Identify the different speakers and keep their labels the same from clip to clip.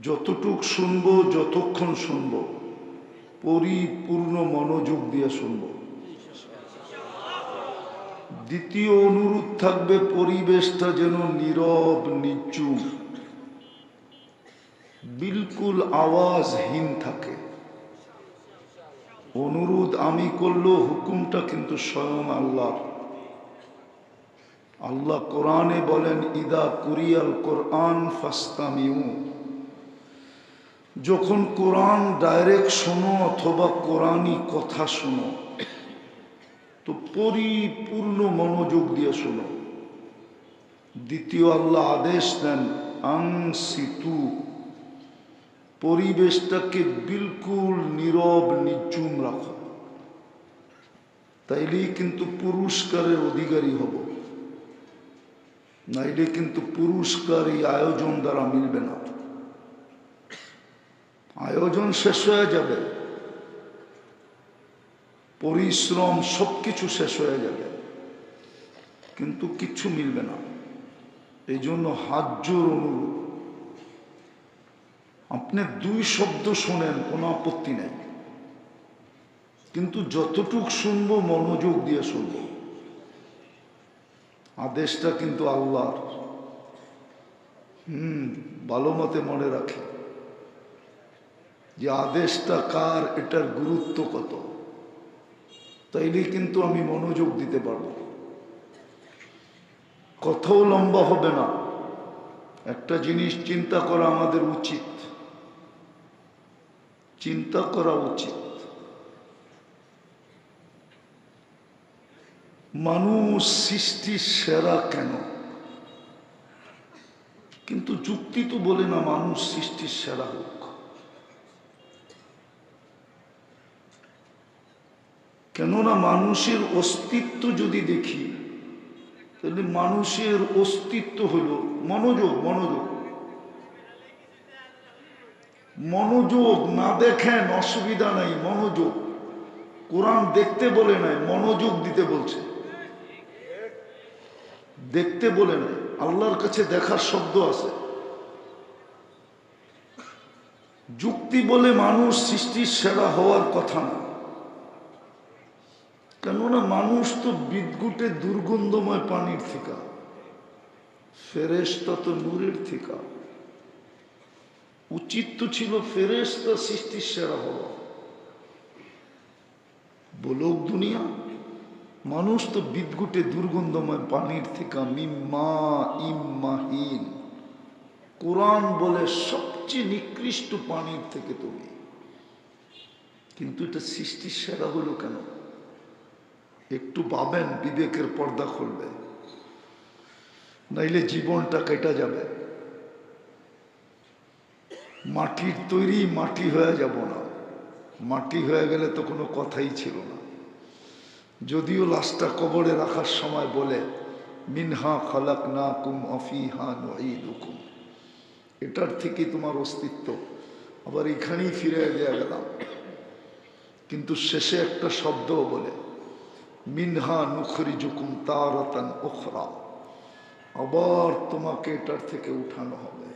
Speaker 1: যতটুক শুনবো, যতক্ষণ শুনবো, পরিপূর্ণ মনোযোগ দিয়ে শুনবো। দ্বিতীয় অনুরোধ থাকবে, পরিবেশটা যেন নীরব, নিচুপ, বিলকুল আওয়াজহীন থাকে। অনুরোধ আমি করলেও হুকুমটা কিন্তু স্বয়ং আল্লাহ। আল্লাহ কোরআনে বলেন, ইদা কুরিয়াল কোরআন ফাস্তামিউ। যখন কোরআন ডাইরেক্ট শোনো অথবা কোরআনই কথা শোনো, তো পরিপূর্ণ মনোযোগ দিয়ে শোনো। দ্বিতীয় আল্লাহ আদেশ দেন, আনসিতু, পরিবেশটাকে বিলকুল নীরব নিঝুম রাখো। তাইলেই কিন্তু পুরস্কারের অধিকারী হব, নাইলে কিন্তু পুরস্কার এই আয়োজন দ্বারা মিলবে না। আয়োজন শেষ হয়ে যাবে, পরিশ্রম সবকিছু শেষ হয়ে যাবে, কিন্তু কিচ্ছু মিলবে না। এই জন্য হাত জোর অনুরোধ, আপনি দুই শব্দ শোনেন, কোনো আপত্তি নেই, কিন্তু যতটুক শুনবো মনোযোগ দিয়ে শুনবো। আদেশটা কিন্তু আল্লাহর। ভালো মতে মনে রাখে যে আদেশটা কার, এটার গুরুত্ব কত, তাইলে কিন্তু আমি মনোযোগ দিতে পারবো। কথাও লম্বা হবে না। একটা জিনিস চিন্তা করা আমাদের উচিত, চিন্তা করা উচিত। মানুষ সৃষ্টির সেরা কেন? কিন্তু যুক্তি তো বলে না মানুষ সৃষ্টির সেরা হোক। কেননা মানুষের অস্তিত্ব যদি দেখি, তাহলে মানুষের অস্তিত্ব হলো মনোযোগ। মনোযোগ মনোযোগ না দেখেন অসুবিধা নাই, মনোযোগ। কোরআন দেখতে বলে নাই, মনোযোগ দিতে বলছে। দেখতে বলে নাই, আল্লাহর কাছে দেখার শব্দ আছে। যুক্তি বলে মানুষ সৃষ্টির সেরা হওয়ার কথা না, কেননা মানুষ তো বিদ্যুটে দুর্গন্ধময় পানির থিকা, ফেরেশতা তো নূরের থিকা। উচিত তো ছিল ফেরেশতা সৃষ্টির সেরা হওয়া। বলুক দুনিয়া, মানুষ তো বিদ্যুটে দুর্গন্ধময় পানির থিকা, মিম্মা ইম্মাহিন। কোরআন বলে সবচেয়ে নিকৃষ্ট পানির থেকে তুমি, কিন্তু এটা সৃষ্টির সেরা হলো কেন? একটু ভাবেন, বিবেকের পর্দা খুলবে, নাইলে জীবনটা কেটে যাবে। মাটির তৈরি, মাটি হয়ে যাব না। মাটি হয়ে গেলে তো কোনো কথাই ছিল না। যদিও লাশটা কবরে রাখার সময় বলে, মিনহা খালাকনাকুম ওয়া ফিহা নুঈদুকুম, এটার থেকে তোমার অস্তিত্ব, আবার এখানেই ফিরে দেয়া গেলাম। কিন্তু শেষে একটা শব্দও বলে, মিনহা নুখরিজুকুম তারাতান উখরা, আবার তোমাকে এটার থেকে উঠানো হবে।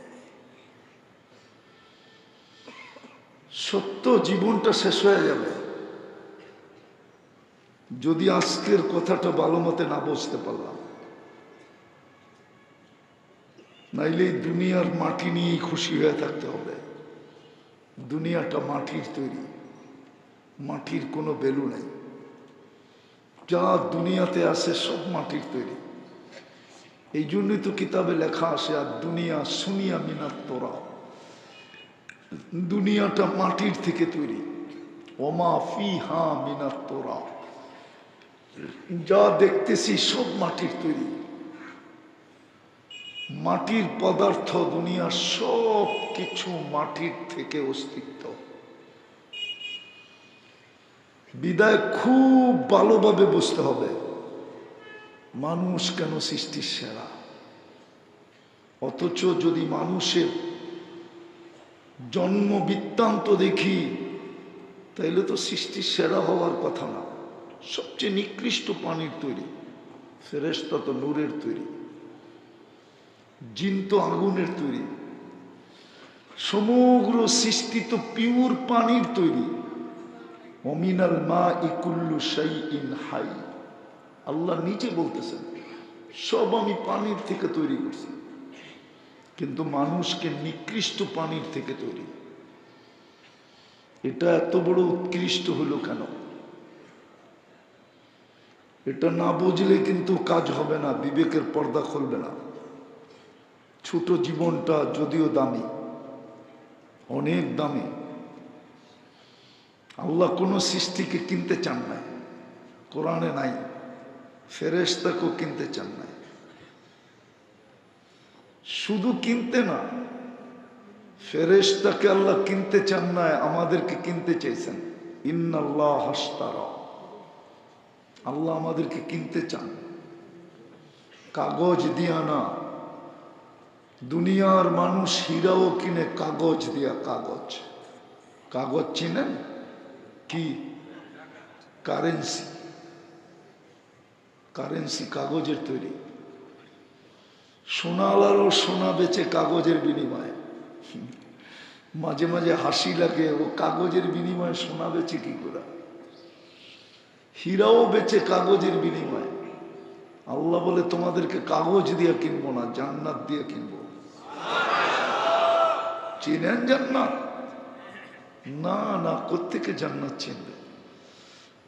Speaker 1: সত্য, জীবনটা শেষ হয়ে যাবে। যদি আজকের কথাটা ভালো মতে না বুঝতে পারলাম, নাইলে দুনিয়ার মাটি নিয়েই খুশি হয়ে থাকতে হবে। দুনিয়াটা মাটির তৈরি, মাটির কোনো ভ্যালু নেই। যা দুনিয়াতে আছে সব মাটির তৈরি। এই জন্যই তো কিতাবে লেখা আসে, আর দুনিয়া সুনিয়া মিনাত তোরা, দুনিয়াটা মাটির থেকে তৈরি। ওমা ফিহা মিনাত তোরা, যা দেখতেছি সব মাটির তৈরি। মাটির পদার্থ, দুনিয়ার সব কিছু মাটির থেকে অস্তিত্ব। বিদায় খুব ভালোভাবে বুঝতে হবে মানুষ কেন সৃষ্টির সেরা। অথচ যদি মানুষের জন্ম বৃত্তান্ত দেখি, তাইলে তো সৃষ্টির সেরা হওয়ার কথা না। সবচেয়ে নিকৃষ্ট পানির তৈরি, ফেরেশতা তো নূরের তৈরি, জিন তো আগুনের তৈরি। সমগ্র সৃষ্টি তো পিওর পানির তৈরি। ওমিনাল মাই কুল্লু শাইইন হাই, আল্লাহ নিজে বলতেছেন সব আমি পানির থেকে তৈরি করছি, কিন্তু মানুষকে নিকৃষ্ট পানির থেকে তৈরি। এটা এত বড় উৎকৃষ্ট হলো কেন? এটা না বুঝলে কিন্তু কাজ হবে না, বিবেকের পর্দা খুলবে না। ছোট জীবনটা যদিও দামি, অনেক দামি। আল্লাহ কোনো সৃষ্টিকে কিনতে চান না, কোরআনে নাই। ফেরেশতাকেও কিনতে চান না। শুধু কিনতে না, ফেরেশতাকে আল্লাহ কিনতে চান না, আমাদেরকে কিনতে চাইছেন। ইন্নাল্লাহ হাশতারা, আল্লাহ আমাদেরকে কিনতে চান, কাগজ দিয়া না। দুনিয়ার মানুষ হীরাও কিনে কাগজ দিয়া। কাগজ, কাগজ চিনেন কি? কারেন্সি, কারেন্সি কাগজের তৈরি। সোনাওয়ালারও সোনা বেচে কাগজের বিনিময়ে। মাঝে মাঝে হাসি লাগে, ও কাগজের বিনিময়ে সোনা বেচে কি করে? হীরাও বেচে কাগজের বিনিময়ে। আল্লাহ বলে তোমাদেরকে কাগজ দিয়ে কিনবো না, জান্নাত দিয়ে কিনবো। চিনেন জান্নাত? না না, কোত্থেকে জান্নাত চিনবে?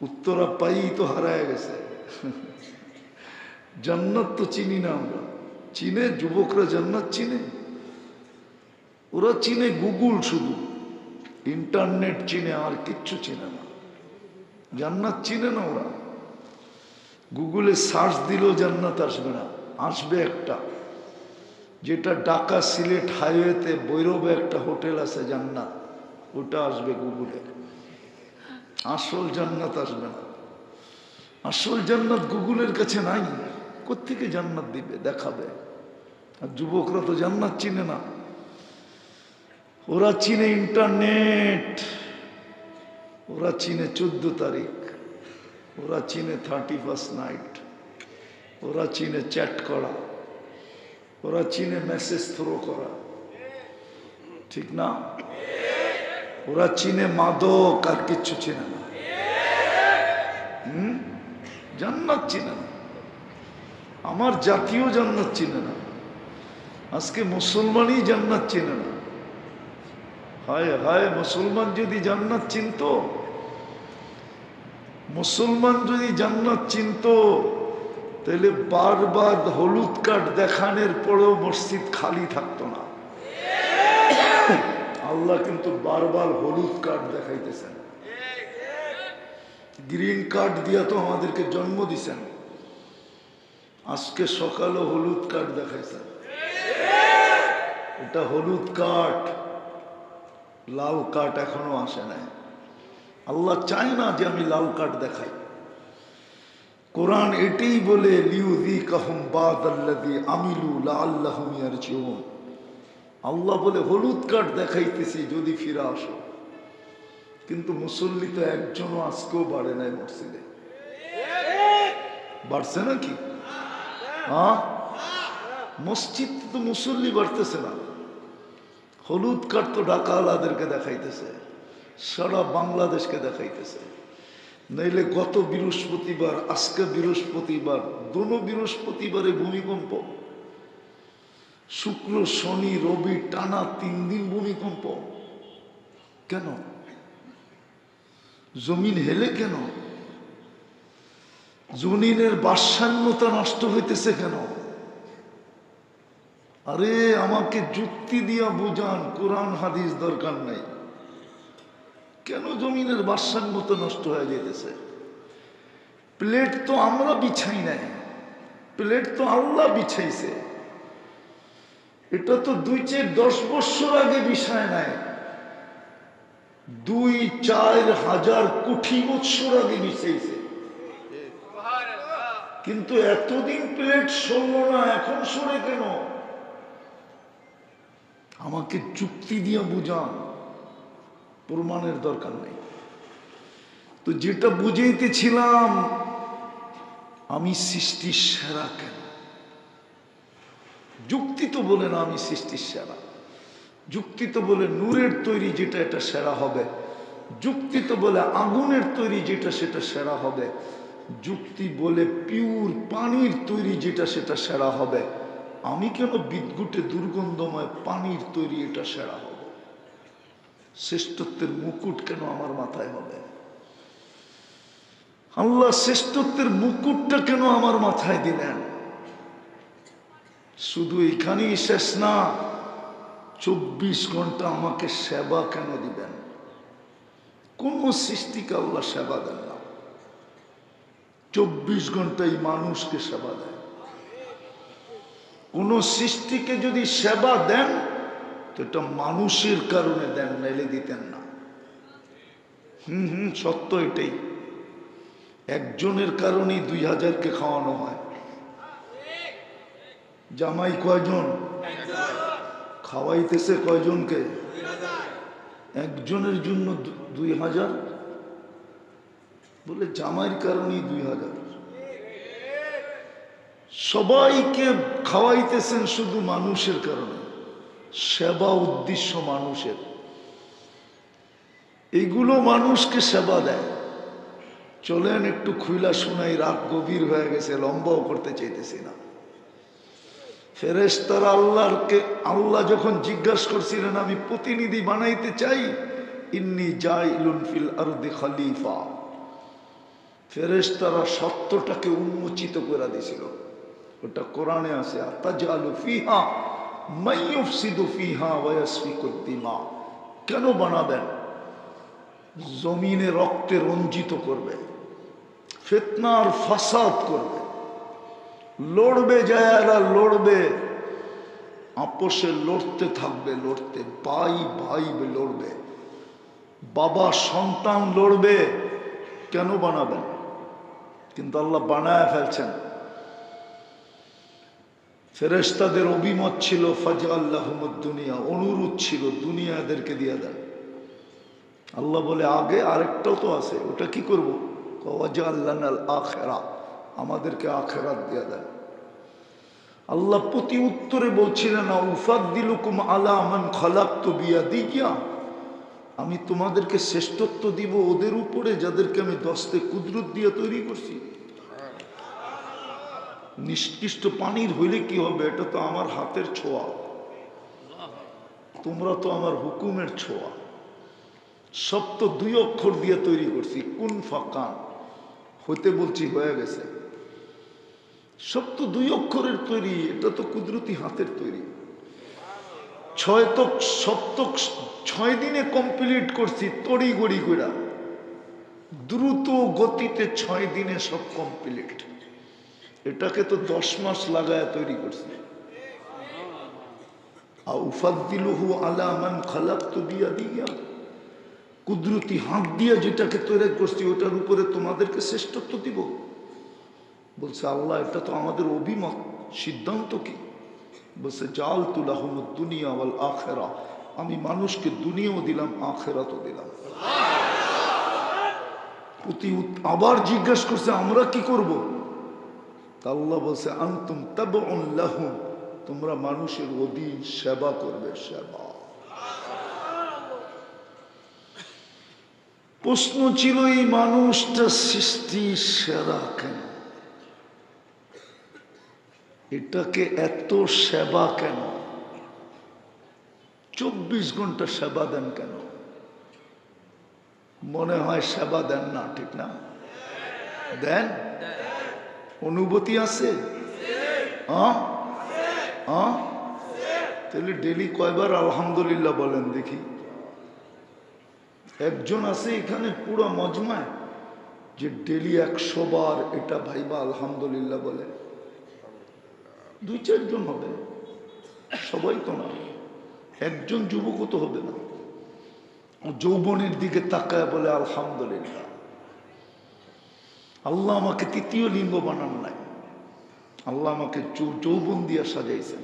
Speaker 1: উত্তরা পাই তো হারায় গেছে। জান্নাত তো চিনি না আমরা। চিনে যুবকরা জান্নাত চিনে? ওরা চিনে গুগল, শুধু ইন্টারনেট চিনে, আর কিচ্ছু চিনে না। জান্নাত চিনে না ওরা। গুগলে সার্চ দিলেও জান্নাত আসবে না। আসবে একটা, যেটা ঢাকা সিলেট হাইওয়েতে বৈরবে একটা হোটেল আছে জান্নাত, ওটা আসবে গুগলে। আসল জান্নাত আসবে না। আসল জান্নাত গুগলের কাছে নাই। কোত্থেকে জান্নাত দিবে, দেখাবে? আর যুবকরা তো জান্নাত চিনে না। ওরা চিনে ইন্টারনেট, ওরা চিনে 14 তারিখ, ওরা চিনে 31st নাইট, ওরা চিনে চ্যাট করা, ওরা চিনে মেসেজ থ্রো করা, ঠিক না? ওরা চিনে মাদক, আর কিচ্ছু চিনে না। জান্নাত চিনে না। আমার জাতীয় জান্নাত চিনে না। আজকে মুসলমানই জান্নাত চিনে না। হায় হায়, মুসলমান যদি জান্নাত চিনত, মুসলমান যদি জান্নাত চিনত, তাহলে বারবার হলুদ কার্ড দেখানোর পরেও মসজিদ খালি থাকতো না। আল্লাহ কিন্তু বারবার হলুদ কার্ড দেখাইতেছেন। গ্রিন কার্ড দিয়া তো আমাদেরকে জন্ম দিছেন, আজকে সকালে হলুদ কার্ড দেখাইছেন। এটা হলুদ কার্ড, লাল কার্ড এখনো আসে নাই। আল্লাহ চায় না যে আমি লাল কার্ড দেখাই। কোরআন এটাই বলে, লিউযীকাহুম বাদাল্লাযী আমিলু লাআল্লাহুম ইয়ারজিউন। আল্লাহ বলে হলুদ কার্ড দেখাইতেছি, যদি ফিরে আসো। কিন্তু মুসল্লি তো একজনও আজকেও বাড়ে নাই মসজিদে। বাড়ছে নাকি? হ্যাঁ, মসজিদ তো মুসল্লি বাড়তেছে না। হলুদ কার্ড তো ঢাকাওয়ালাদেরকে দেখাইতেছে, সারা বাংলাদেশকে দেখাইতেছে। নইলে গত বৃহস্পতিবার, আজকে বৃহস্পতিবার, দোনো বৃহস্পতিবারে ভূমিকম্প। শুক্র শনি রবি টানা 3 দিন ভূমিকম্প। কেন? জমিন হেলে কেন? জমিনের ভারসাম্যতা নষ্ট হইতেছে কেন? আরে আমাকে যুক্তি দিয়া বুঝান, কোরআন হাদিস দরকার নাই। কেন জমিনের ভারসাম্যতা নষ্ট হয়ে যেতেছে? প্লেট তো আমরা বিছাই নাই, প্লেট তো আল্লাহ বিছাইছে। এটা তো 2-10 বছর আগে বিছায় নাই, 2-4 হাজার কোটি বছর আগে বিছাইছে। কিন্তু এতদিন প্লেট সরল না, এখন সরে কেন? আমাকে যুক্তি দিয়ে বুঝান, প্রমাণের দরকার নেই। তো যেটা বুঝাইতেছিলাম, আমি সৃষ্টির সেরা কেন? যুক্তি তো বলে না আমি সৃষ্টির সেরা। যুক্তি তো বলে নূরের তৈরি যেটা এটা সেরা হবে, যুক্তি তো বলে আগুনের তৈরি যেটা সেটা সেরা হবে, যুক্তি বলে পিওর পানির তৈরি যেটা সেটা সেরা হবে। আমি কেন বিদ্যুটে দুর্গন্ধময় পানির তৈরি এটা সেরা হবে? শ্রেষ্ঠত্বের মুকুট কেন আমার মাথায় হবে? আল্লাহ শ্রেষ্ঠত্বের মুকুটটা কেন আমার মাথায় দিলেন? শুধু এখানেই শেষ না, 24 ঘন্টা আমাকে সেবা কেন দিবেন? কোন সৃষ্টিকে আল্লাহ সেবা দেন না, 24 ঘন্টাই মানুষকে সেবা দেন। কোন সৃষ্টিকে যদি সেবা দেন তো এটা মানুষের কারণে দেন, নাইলে দিতেন না। সত্য এটাই। একজনের কারণেই 2000কে খাওয়ানো হয়। জামাই কয়জন? খাওয়াইতেছে কয়জনকে? একজনের জন্য 2000। বলে জামাইয়ের কারণেই 2000। সবাইকে খাওয়াইতেছেন শুধু মানুষের কারণে, সেবা উদ্দেশ্য মানুষের। এগুলো মানুষকে সেবা দেয়। চলেন একটু খুইলা শোনাই, রাত গভীর হয়ে গেছে, লম্বাও করতে চাইতেছি না। ফেরেশতারা আল্লাহ যখন জিজ্ঞাসা করছিলেন আমি প্রতিনিধি বানাইতে চাই, ইন্নী জাইলুন ফিল আরদি খলিফা, ফেরেশতারা সত্যটাকে উন্মোচিত করে দিয়েছিল। ওটা কোরআনে আছে, আতাজালু ফিহা মান ইউফসিদু ফিহা ওয়া ইয়াসফিকুদ দিমা। কেন বানাবেন? জমিনে রক্তে রঞ্জিত করবে, ফিতনার ফাসাদ করবে, লড়বে, যারা লড়বে আপোষে লড়তে থাকবে, লড়তে ভাই ভাই লড়বে, বাবা সন্তান লড়বে। কেন বানাবেন? কিন্তু আল্লাহ বানায় ফেলছেন। ফেরেশতাদের অভিমত ছিল ফাজআল্লাহুমুদ দুনিয়া, অনুরোধ ছিল দুনিয়া এদেরকে দিয়ে দেন। আল্লাহ বলে আগে আরেকটাও তো আছে, ওটা কি করবো? ওয়াজআল্লানাল আখিরা, আমাদেরকে আখিরাত দিয়ে দেন। আল্লাহ প্রতি উত্তরে বলছিলেন উফাদ্দিলুকুম আলা মান খালাকতু বিয়াদিয়া, আমি তোমাদেরকে শ্রেষ্ঠত্ব দিব ওদের উপরে যাদেরকে আমি দস্তে কুদরত দিয়ে তৈরি করছি। নিষ্কৃষ্ট পানির হইলে কি হবে? এটা তো আমার হাতের ছোঁয়া, তোমরা তো আমার হুকুমের ছোঁয়া। সব তো 2 অক্ষর দিয়ে তৈরি করছি, কুন ফাকান, হইতে বলছি হয়ে গেছে। সব তো 2 অক্ষরের তৈরি, এটা তো কুদরতি হাতের তৈরি। 6 দিনে কমপ্লিট করছি, তড়ি গড়ি কইরা, দ্রুত গতিতে 6 দিনে সব কমপ্লিট। এটাকে তো 10 মাস লাগায় তৈরি করছি। উফাদ্দিলুহু আলা মান খালাকতু বিয়াদিয়া, কুদরতি হাত দিয়ে যেটাকে তৈরি করছি ওটার উপরে তোমাদেরকে শ্রেষ্ঠত্ব দিব। বলছে আল্লাহ এটা তো আমাদের অভিমত, সিদ্ধান্ত কি? বলছে জাআলতু লাহুমুদ দুনিয়া ওয়াল আখিরা, আমি মানুষকে দুনিয়াও দিলাম আখিরাতও দিলাম। আবার জিজ্ঞাসা করছে আমরা কি করব? আল্লাহ বলছে আনতুম তাবউন লাহুম, তোমরা মানুষের অধীন সেবা করবে, সেবা। প্রশ্ন ছিল এই মানুষটা সৃষ্টি সেরা কেন? এটাকে এত সেবা কেন? 24 ঘন্টা সেবা দেন কেন? মনে হয় সেবা দেন না, ঠিক না? দেন? অনুভূতি আছে? তাহলে ডেলি কয়বার আলহামদুলিল্লাহ বলেন দেখি? একজন আছে এখানে পুরো মজমায় যে ডেলি 100 বার এটা ভাইবা আলহামদুলিল্লাহ বলে? 2-4 জন হবে, সবাই তো না। একজন যুবকও তো হবে না, যৌবনের দিকে তাকায় বলে আলহামদুলিল্লাহ। আল্লাহ আমাকে 3য় লিঙ্গ বানান নাই, আল্লাহ আমাকে যৌবন দিয়া সাজাইছেন।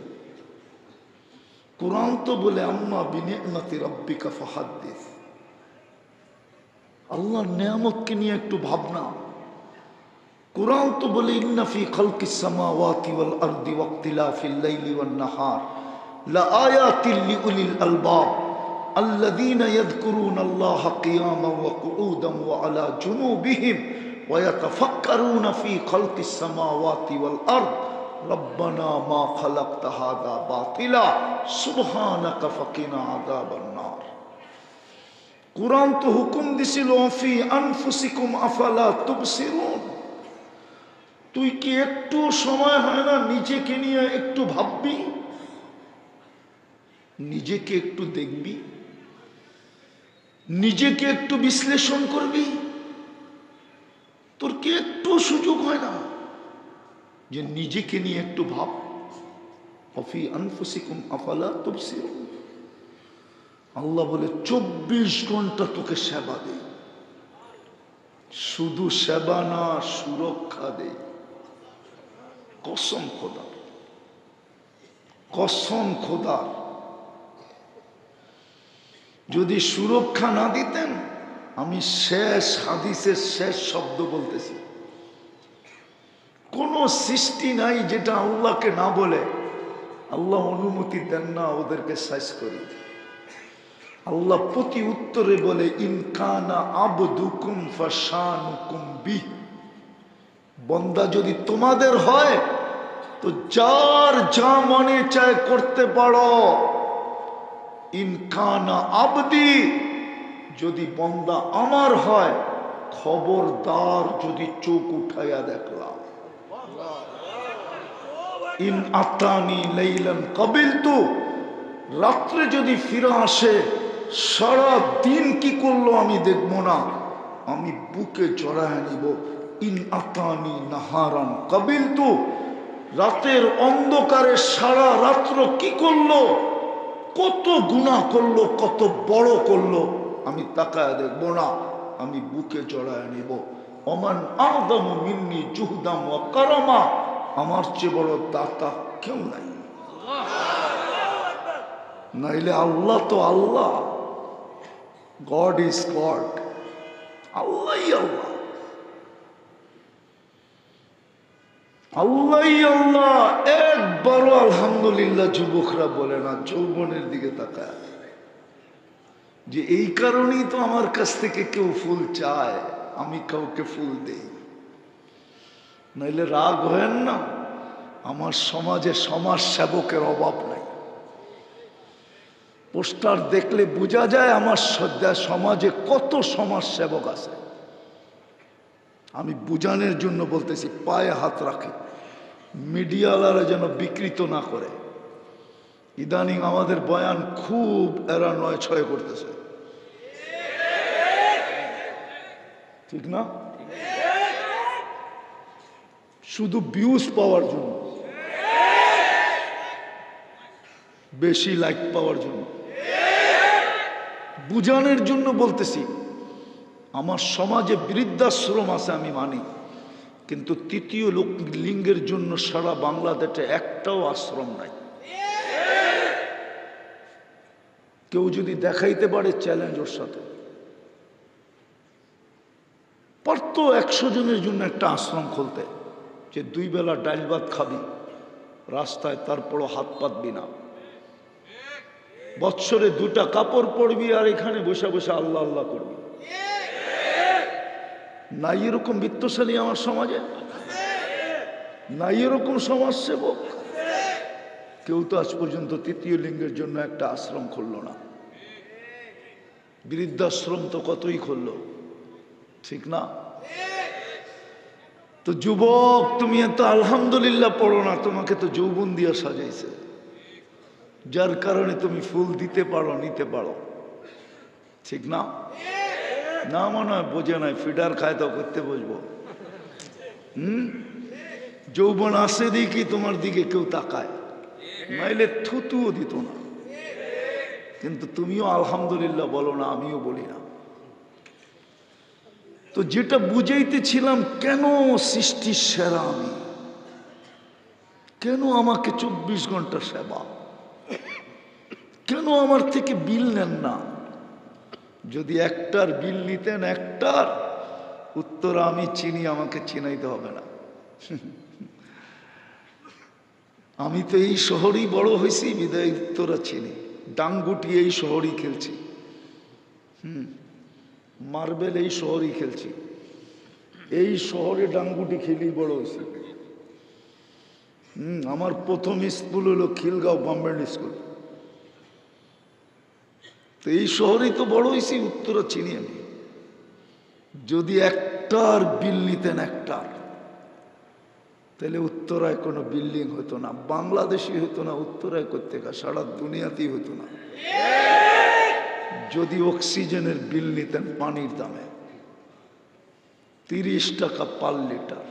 Speaker 1: কোরআন তো বলে আম্মা বিনিআমাতি রাব্বিকা ফাহাদ্দিস, আল্লাহর নেয়ামতকে নিয়ে একটু ভাবনা। কোরআন তো বলে ইন্না ফি খালকিস সামাওয়াতি ওয়াল আরদি ওয়াক্তিলাফিল লাইলি ওয়ান নাহার লাআয়াতিল লিউলিল আলবাব আল্লাযীনা ইয়াযকুরুনাল্লাহা কিয়ামান ওয়া কুউদান ওয়া আলা জুনুবিহিম ওয়া ইয়াতাফাক্কারুনা ফী খালকিস সামাওয়াতি ওয়াল আরদ রব্বানা মা খালাকতা হাযা বাতিলা সুবহানাকা ফাকিনা আযাবান নার। কুরআন তো হুকুম দিছিল ফি আনফুসিকুম আফালা তুবসিরুন, তুই কি একটু সময় হয় না নিজেকে নিয়ে একটু ভাববি, নিজেকে একটু দেখবি, নিজেকে একটু বিশ্লেষণ করবি? তোর কি একটু সুযোগ হয় না যে নিজেকে নিয়ে একটু ভাব? ফি আনফুসিকুম আফালা তুবসিরুন। আল্লাহ বলে 24 ঘন্টা তোকে সেবা দেই, শুধু সেবা না সুরক্ষা দেই। কসম খোদার, কসম খোদার, যদি সুরক্ষা না দিতেন, আমি শেষ হাদিসের শেষ শব্দ বলতেছি, কোন সৃষ্টি নাই যেটা আল্লাহকে না বলে আল্লাহ অনুমতি দেন না ওদেরকে শেষ করি। আল্লাহ প্রতি উত্তরে বলে ইনকানা আবদুকুম ফাশানুকুম বি, বন্দা যদি তোমাদের হয় তো যার যা মনে চায় করতে পারো। ইনকানা আবদি, যদি বন্দা আমার হয় খবরদার যদি চোখ উঠাইয়া দেখলাম। ইন আতানি লাইলান কাবিলতু, রাত্রে যদি ফিরে আসে সারা দিন কি করলো আমি দেখব না, আমি বুকে জড়ায় নিব। ইন আতানি নাহারান কাবিলতু, রাতের অন্ধকারে সারা রাত্র কি করলো, কত গুনাহ করলো, কত বড় করলো, আমি তাকায় দেখব না, আমি বুকে জড়ায় নিব। ওমান আযমু মিন্নি জুহদাম ওয়া কারামা, আমার চেয়ে বড় দাতা কেউ নাই। নাইলে আল্লাহ তো আল্লাহ, গড ইজ গড, আল্লাহই আল্লাহ, আল্লাহই আল্লাহ। একবারও আলহামদুলিল্লাহ যুবকরা বলে না, যৌবনের দিকে তাকায় যে এই কারণেই তো আমার কাছ থেকে কেউ ফুল চায়, আমি কাউকে ফুল দেই। নাইলে রাগ হয় না, আমার সমাজে সমাজ সেবকের অভাব নাই। পোস্টার দেখলে বোঝা যায় আমার সমাজে কত সমাজ সেবক আছে। আমি বুঝানোর জন্য বলতেছি, পায়ে হাত রাখে, মিডিয়াওয়ালারা যেন বিকৃত না করে। ইদানিং আমাদের বয়ান খুব এরা ৯-৬ করতেছে, ঠিক না? শুধু ভিউজ পাওয়ার জন্য, বেশি লাইক পাওয়ার জন্য, বুঝানোর জন্য বলতেছি। আমার সমাজে বৃদ্ধাশ্রম আছে আমি মানি, কিন্তু তৃতীয় লিঙ্গের জন্য সারা বাংলাদেশে একটাও আশ্রম নাই। কেউ যদি দেখাইতে পারে চ্যালেঞ্জ ওর সাথে, পারতো 100 জনের জন্য একটা আশ্রম খুলতে, যে 2 বেলা ডাল ভাত খাবি রাস্তায়, তারপরও হাত পাতবি না, বৎসরে 2টা কাপড় পরবি, আর এখানে বসে বসে আল্লাহ আল্লাহ করবি। নাই এরকম বিত্তশালী আমার সমাজে, নাই এরকম সমাজসেবক। কেউ তো আজ পর্যন্ত তৃতীয় লিঙ্গের জন্য একটা আশ্রম খুলল না। বৃদ্ধাশ্রম তো কতই খুলল, ঠিক না? তো যুবক, তুমি এত আলহামদুলিল্লাহ পড়ো না, তোমাকে তো যৌবন দিয়া সাজাইছে, যার কারণে তুমি ফুল দিতে পারো, নিতে পারো, ঠিক না? না মনে হয় বোঝে নাই, ফিডার খায় তো করতে বসবো। যৌবন আসে দেখি তোমার দিকে কেউ তাকায়, নাইলে থুতুও দিত না। কিন্তু তুমিও আলহামদুলিল্লাহ বলো না, আমিও বলি না। তো যেটা বুঝাইতেছিলাম, কেন সৃষ্টির সেরা আমি, কেন আমাকে 24 ঘন্টা সেবা, কেন আমার থেকে বিল নেন না? যদি একটার বিল নিতেন, একটার উত্তর আমি চিনি, আমাকে চিনাইতে হবে না। আমি তো এই শহরেই বড় হয়েছি, বিদায় উত্তরা চিনি। ডাঙ্গুটি এই শহরেই খেলছি, মার্বেল এই শহরেই খেলছি, এই শহরে ডাঙ্গুটি খেলেই বড় হয়েছি। আমার প্রথম স্কুল হলো খিলগাঁও গভর্নমেন্ট স্কুল। তো এই শহরেই তো বড় হয়েছি, উত্তরা চিনি আমি। যদি একটার বিল নিতেন, একটার, তাহলে উত্তরায় কোনো বিল্ডিং হতো না, বাংলাদেশি হতো না, উত্তরায় করতে সারা দুনিয়াতেই হতো না। যদি অক্সিজেনের বিল নিতেন পানির দামে 30 টাকা পার লিটার,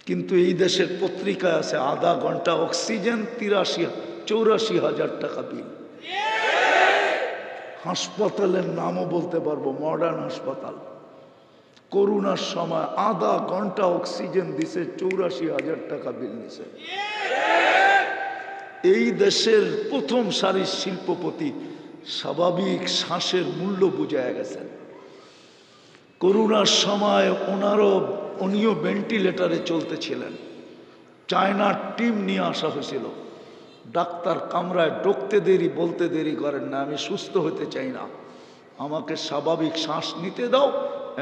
Speaker 1: কিন্তু এই দেশের পত্রিকায় আছে আধা ঘন্টা অক্সিজেন 84,000 টাকা বিল। হাসপাতালের নামও বলতে পারবো, মডার্ন হাসপাতাল। করোনার সময় আধা ঘন্টা অক্সিজেন দিছে, 84,000 টাকা বিল নিছে। এই দেশের প্রথম সারির শিল্পপতি স্বাভাবিক শ্বাসের মূল্য বুঝায় গেছেন। করোনার সময় উনিও ভেন্টিলেটারে চলতেছিলেন। চায়নার টিম নিয়ে আসা হয়েছিল। ডাক্তার কামরায় ঢুকতে দেরি, বলতে দেরি করেন না, আমি সুস্থ হতে চাই না, আমাকে স্বাভাবিক শ্বাস নিতে দাও,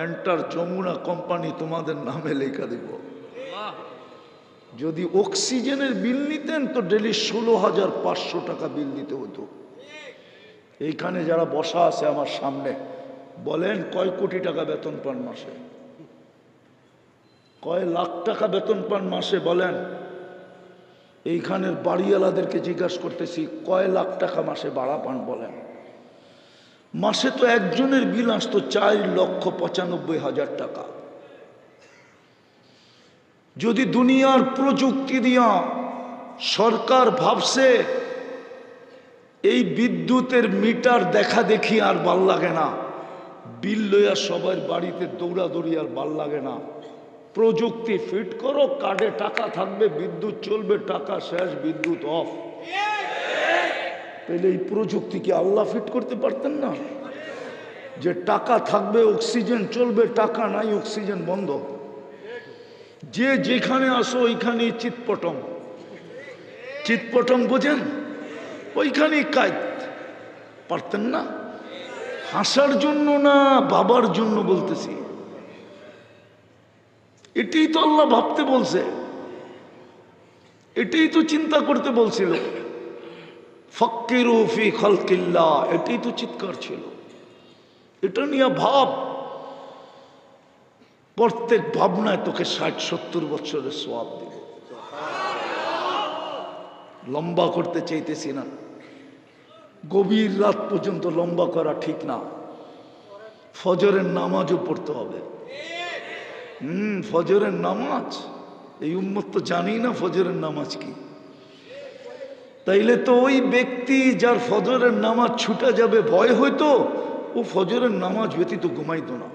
Speaker 1: এন্টার যমুনা কোম্পানি তোমাদের নামে লেখা দিব। যদি অক্সিজেনের বিল নিতেন তো ডেলি 16,500 টাকা বিল দিতে হতো। এইখানে যারা বসা আছে আমার সামনে, বলেন কয় কোটি টাকা বেতন পান মাসে? কয় লাখ টাকা বেতন পান মাসে? বলেন। এইখানের বাড়িওয়ালাদেরকে জিজ্ঞাসা করতেছি, কয় লাখ টাকা মাসে ভাড়া পান? বলেন। মাসে তো একজনের বিল আসতো 4,95,000 টাকা। যদি দুনিয়ার প্রযুক্তি দিয়া সরকার ভাবছে এই বিদ্যুতের মিটার দেখা দেখি আর ভাল লাগে না, বিল লইয়া সবার বাড়িতে দৌড়াদৌড়ি আর ভাল লাগে না, প্রযুক্তি ফিট করো, কার্ডে টাকা থাকবে, বিদ্যুৎ চলবে, টাকা শেষ, বিদ্যুৎ অফ, তাহলে এই প্রযুক্তি কি আল্লাহ ফিট করতে পারতেন না? যে টাকা থাকবে, অক্সিজেন চলবে, টাকা নাই, অক্সিজেন বন্ধ, যে যেখানে আসো ওইখানে চিৎপটং। চিৎপটং বোঝেন? ওইখানেই কাজ। পারতেন না? হাসার জন্য না, বাবার জন্য বলতেছি। এটাই তো আল্লাহ ভাবতে বলছে, এটাই তো চিন্তা করতে বলছিল। ফাক্কিরু ফি খালকিল্লাহ, এটাই তো চিৎকার ছিল। এটা নিয়ে ভাব, প্রত্যেক ভাবনায় তোকে 60-70 বছরের সওয়াব দিব। লম্বা করতে চাইতেছি না, গভীর রাত পর্যন্ত লম্বা করা ঠিক না। ফজরের নামাজও পড়তে হবে। ফজরের নামাজ, এই উম্মত তো জানি না ফজরের নামাজ কি। তাইলে তো ওই ব্যক্তি যার ফজরের নামাজ ছুটে যাবে ভয় হইতো, ও ফজরের নামাজ ব্যতীত ঘুমাইতো না।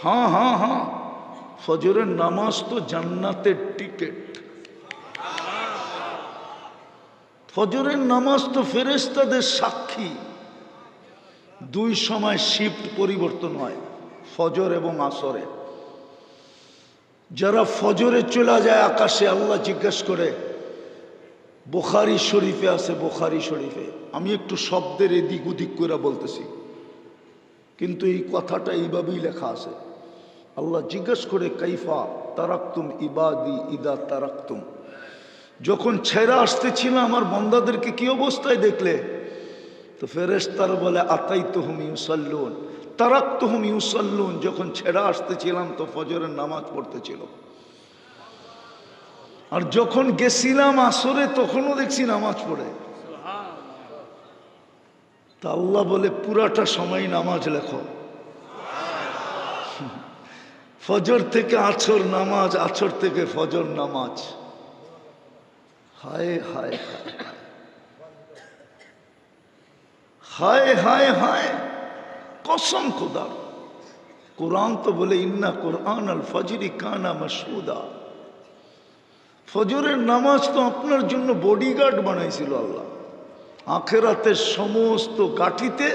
Speaker 1: হ্যাঁ হ্যাঁ হ্যাঁ, ফজরের নামাজ তো জান্নাতের টিকিট। ফজরের নামাজ তো ফেরেশতাদের সাক্ষী। দুই সময় শিফট পরিবর্তন হয়, ফজর এবং আসরে। যারা ফজরে চলে যায় আকাশে, আল্লাহ জিজ্ঞাসা করে, বুখারী শরীফে আছে, বুখারী শরীফে, আমি একটু শব্দের এদিক ওদিক করে বলতেছি, কিন্তু এই কথাটা এইভাবেই লেখা আছে। আল্লাহ জিজ্ঞাসা করে, কাইফা তারাকতুম ইবাদি ইদা তারাকতুম, যখন ছেড়ে আসতেছিলাম আমার বান্দাদেরকে কি অবস্থায় দেখলে? তো ফেরেশতারা বলে, আতাইতুহুম ইউসাল্লুন তারাকতুহুম ইউসাল্লুন, যখন ছেড়ে আসতেছিলাম তো ফজরের নামাজ পড়তেছিল, আর যখন গেছিলাম আসরে তখনও দেখছি নামাজ পড়ে। তা আল্লাহ বলে, পুরাটা সময় নামাজ লেখো। ফজর থেকে আছর নামাজ, আছর থেকে ফজর নামাজ। হায় হায় হায় হায় হায়, কসম খুদার। কোরআন তো বলে, ইন্না কোরআন আল ফজরি কানা মাশহুদা, ফজরের নামাজ তো আপনার জন্য বডিগার্ড বানাইছিল আল্লাহ। আখেরাতের সমস্ত গাঠিতে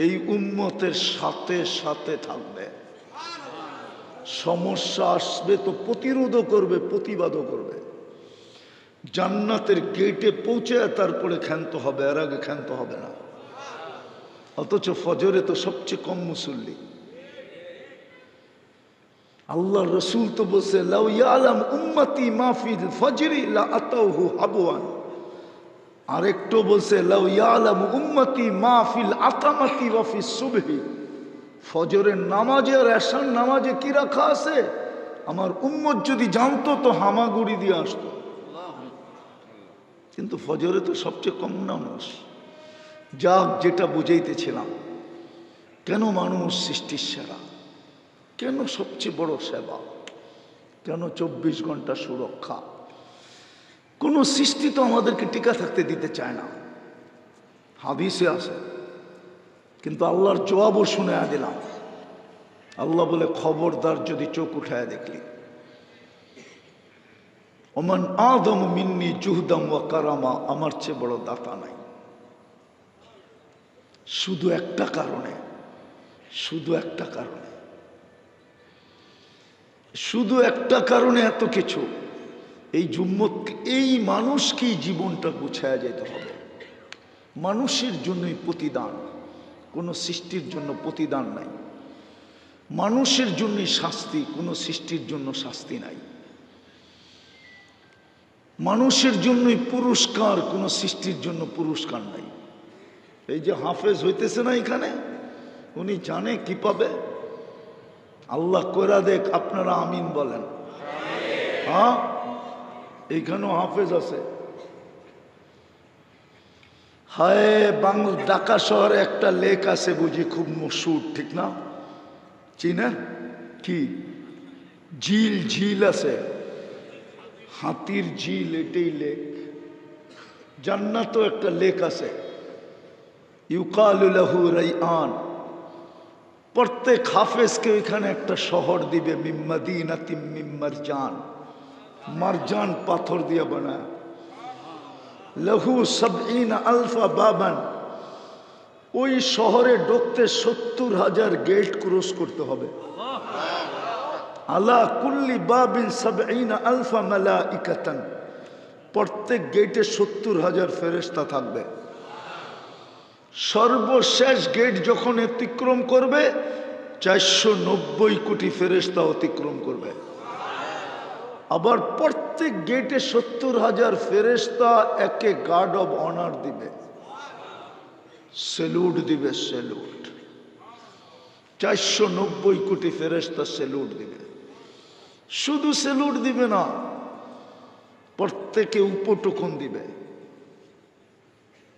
Speaker 1: এই উম্মতের সাথে সাথে থাকবে। সমস্যা আসবে তো প্রতিরোধও করবে, প্রতিবাদও করবে। জান্নাতের গেটে পৌঁছে তারপরে ক্ষান্ত হবে, আর আগে ক্ষান্ত হবে না। অথচ ফজরে তো সবচেয়ে কম মুসল্লি। আল্লাহ রসুল তো বলছে লাউ ইয়ালাম উম্মতি মা ফিল ফজরি লা আতাউহু হাবওয়ান। আরেকটু বলছে লাউ ইয়ালাম উম্মতি মা ফিল আতামাতি ওয়া ফিস সুবহি। ফজরের নামাজে আর এশার নামাজে কি রাখা আছে আমার উম্মত যদি জানতো তো হামাগুড়ি দিয়ে আসতো। কিন্তু ফজরে তো সবচেয়ে কম মানুষ। যাক, যেটা বুঝাইতেছিলাম, কেন মানুষ সৃষ্টির সেরা, কেন সবচেয়ে বড় সেবা, কেন 24 ঘন্টা সুরক্ষা। কোনো সৃষ্টি তো আমাদেরকে টিকা থাকতে দিতে চায় না, হাদিসে আছে। কিন্তু আল্লাহর জবাবও শুনে দিলাম। আল্লাহ বলে খবরদার যদি চোখ উঠায় দেখলি, ওমান আদম মিন্নি জুহদাম ওয়া কারামা, আমার চেয়ে বড় দাতা নাই। শুধু একটা কারণে, শুধু একটা কারণে, শুধু একটা কারণে এত কিছু। এই জুম্মত, এই মানুষকেই জীবনটা গুছায়া যেতে হবে। মানুষের জন্যই প্রতিদান, কোনো সৃষ্টির জন্য প্রতিদান নাই। মানুষের জন্যই শাস্তি, কোনো সৃষ্টির জন্য শাস্তি নাই। মানুষের জন্যই পুরস্কার, কোনো সৃষ্টির জন্য পুরস্কার নাই। এই যে হাফেজ হইতেছে না এখানে, উনি জানে কি পাবে। আল্লাহ কইরা দেখ, আপনারা আমিন বলেন। হ্যাঁ, এইখানেও হাফেজ আছে। হায়, ঢাকা শহরে একটা লেক আছে বুঝি, খুব মশহুর, ঠিক না? চিনেন কি? ঝিল, ঝিল আছে, হাতির ঝিল, এটাই লেক। জান্নাতও একটা লেক আছে, ইউকালু লাহু রাইআন। প্রত্যেক হাফেজকে ওইখানে একটা শহর দিবে, মিন মাদিনাতিম মিন মারজান, মারজান পাথর দিয়ে বানায়। লাহু ৭০ আলফা বাবান, ওই শহরে ঢুকতে ৭০,০০০ গেট ক্রস করতে হবে। আলা কুল্লি বাবিন ৭০ আলফা মালাইকাতান, প্রত্যেক গেটে ৭০,০০০ ফেরেশতা থাকবে। সর্বশেষ গেট যখন অতিক্রম করবে ৪৯০ কোটি ফেরেশতা অতিক্রম করবে। আবার প্রত্যেক গেটে ৭০,০০০ ফেরেশতা একে গার্ড অব অনার দিবে, সেলুট দিবে, সেলুট। ৪৯০ কোটি ফেরেশতা সেলুট দিবে। শুধু সেলুট দিবে না, প্রত্যেকে উপটুকুন দিবে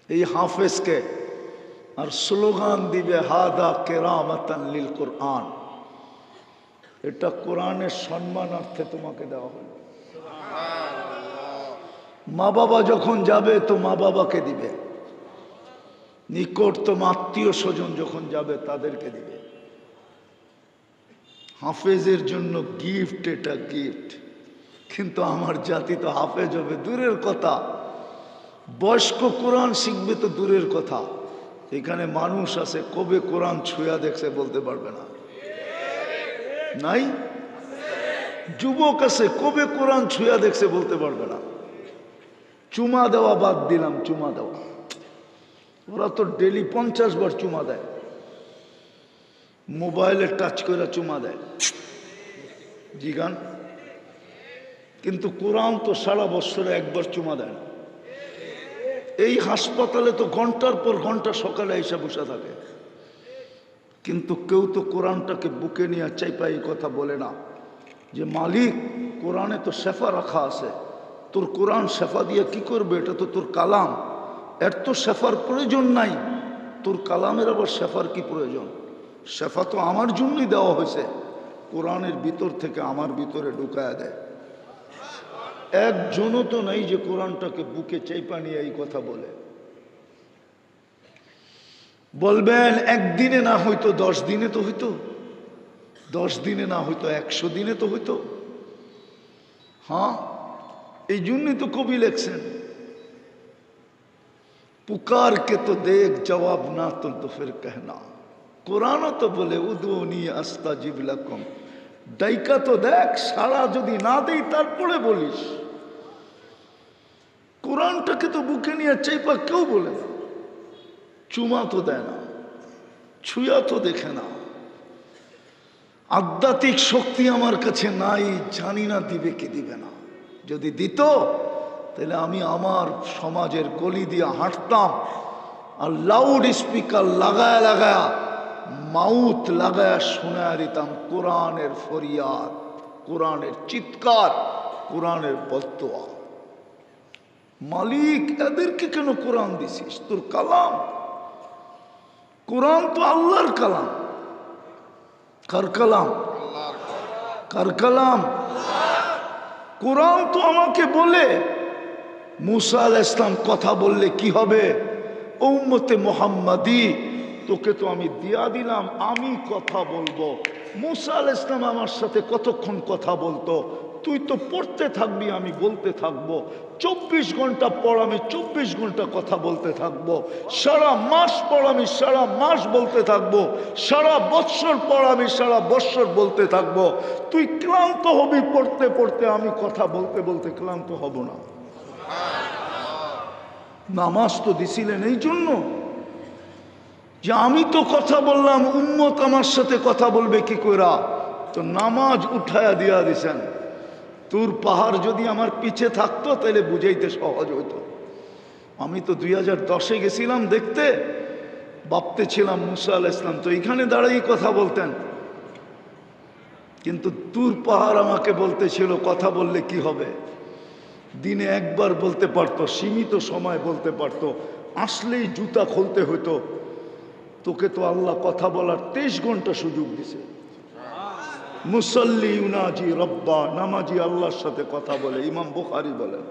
Speaker 1: এই হাফেজকে, আর স্লোগান দিবে হাদা কেরামাতান লিল কোরআন। এটা কোরআনের সম্মানার্থে তোমাকে দেওয়া হলো। মা বাবা যখন যাবে তো মা বাবাকে দিবে, নিকটতম আত্মীয় স্বজন যখন যাবে তাদেরকে দিবে। হাফেজের জন্য গিফট, এটা গিফট। কিন্তু আমার জাতি তো হাফেজ হবে দূরের কথা, বয়স্ক কোরআন শিখবে তো দূরের কথা। এখানে মানুষ আছে কবে কোরআন ছুঁয়া দেখছে বলতে পারবে না, নাই? যুবক আছে কবে কোরআন ছুঁয়া দেখছে বলতে পারবে না। চুমা দেওয়া বাদ দিলাম, চুমা দেওয়া, ওরা তো ডেলি 50 বার চুমা দেয়, মোবাইলে টাচ করে চুমা দেয়, জিগান। কিন্তু কোরআন তো সারা বছরে একবার চুমা দেয় না। এই হাসপাতালে তো ঘন্টার পর ঘন্টা সকালে এসে বসে থাকে, কিন্তু কেউ তো কোরআনটাকে বুকে নিয়ে চাইপা এই কথা বলে না যে মালিক, কোরআনে তো শেফা রাখা আছে, তোর কোরআন শেফা দিয়ে কি করবে? এটা তো তোর কালাম, এর তো শেফার প্রয়োজন নাই, তোর কালামের আবার শেফার কি প্রয়োজন? শেফা তো আমার জন্যই দেওয়া হয়েছে, কোরআনের ভিতর থেকে আমার ভিতরে ঢুকায়া দেয়। একজনও তো নাই যে কোরআনটাকে বুকে চাইপা নিয়ে এই কথা বলে। বলবেন একদিনে না হইতো 10 দিনে তো হইতো, 10 দিনে না হইতো 100 দিনে তো হইতো। हाँ, এই জন্যই তো কবি লেখছেন पुकार के तो देख जवाब ना तो फिर कहना। कुरान तो बोले उदूनी अस्ताजिब लकुम, ডাইকা তো দেখ, সারা যদি না দেই তারপরে বলিস। কোরআনটাকে তো বুকে নিয়ে চাইপা কেউ বলে না, চুমা তো দেয় না, ছুঁয়া তো দেখে না। আধ্যাত্মিক শক্তি আমার কাছে নাই, জানি না দিবে কি দিবে না। যদি দিত তাহলে আমি আমার সমাজের গলি দিয়ে হাঁটতাম আর লাউড স্পিকার লাগায় লাগায়া, মাউথ লাগায়া শোনায় দিতাম কোরআনের ফরিয়াদ, কোরআনের চিৎকার, কোরআনের বদদোয়া। মালিক এদেরকে কেন কোরআন দিছিস? তোর কালাম, কোরআন তো আল্লাহর কালাম। কার কালাম? কার কালাম? কোরআন তো আমাকে বলে মুসা আলাইহিস সালাম কথা বললে কি হবে, উম্মতে মুহাম্মাদি তোকে তো আমি দিয়া দিলাম, আমি কথা বলবো। মুসা আলাইহিস সালাম আমার সাথে কতক্ষণ কথা বলতো? তুই তো পড়তে থাকবি, আমি বলতে থাকবো। 24 ঘন্টা পড়, আমি 24 ঘন্টা কথা বলতে থাকবো। সারা মাস পড়, আমি সারা মাস বলতে থাকবো। সারা বৎসর পড়, আমি সারা বৎসর বলতে থাকবো। তুই ক্লান্ত হবি পড়তে পড়তে, আমি কথা বলতে বলতে ক্লান্ত হব না। নামাজ তো দিছিলেন এই জন্য যে আমি তো কথা বললাম, উম্মত আমার সাথে কথা বলবে কি কইরা, তো নামাজ উঠায়া দিয়া দিছেন। তোর পাহাড় যদি আমার পিছে থাকতো তাহলে বুঝাইতে সহজ হইতো। আমি তো 2010-এ গেছিলাম দেখতে, ভাবতে ছিলাম মুসা আলাইহিস সালাম তো এখানে দাঁড়াই কথা বলতেন, কিন্তু তুর পাহাড় আমাকে বলতেছিল কথা বললে কি হবে। দিনে একবার বলতে পারতো, সীমিত সময় বলতে পারতো, আসলেই জুতা খুলতে হইতো। তোকে তো আল্লাহ কথা বলার 23 ঘন্টা সুযোগ দিছে। মুসল্লি ইউনাজি রব্বা, নামাজি আল্লাহর সাথে কথা বলে, ইমাম বুখারী বলেন।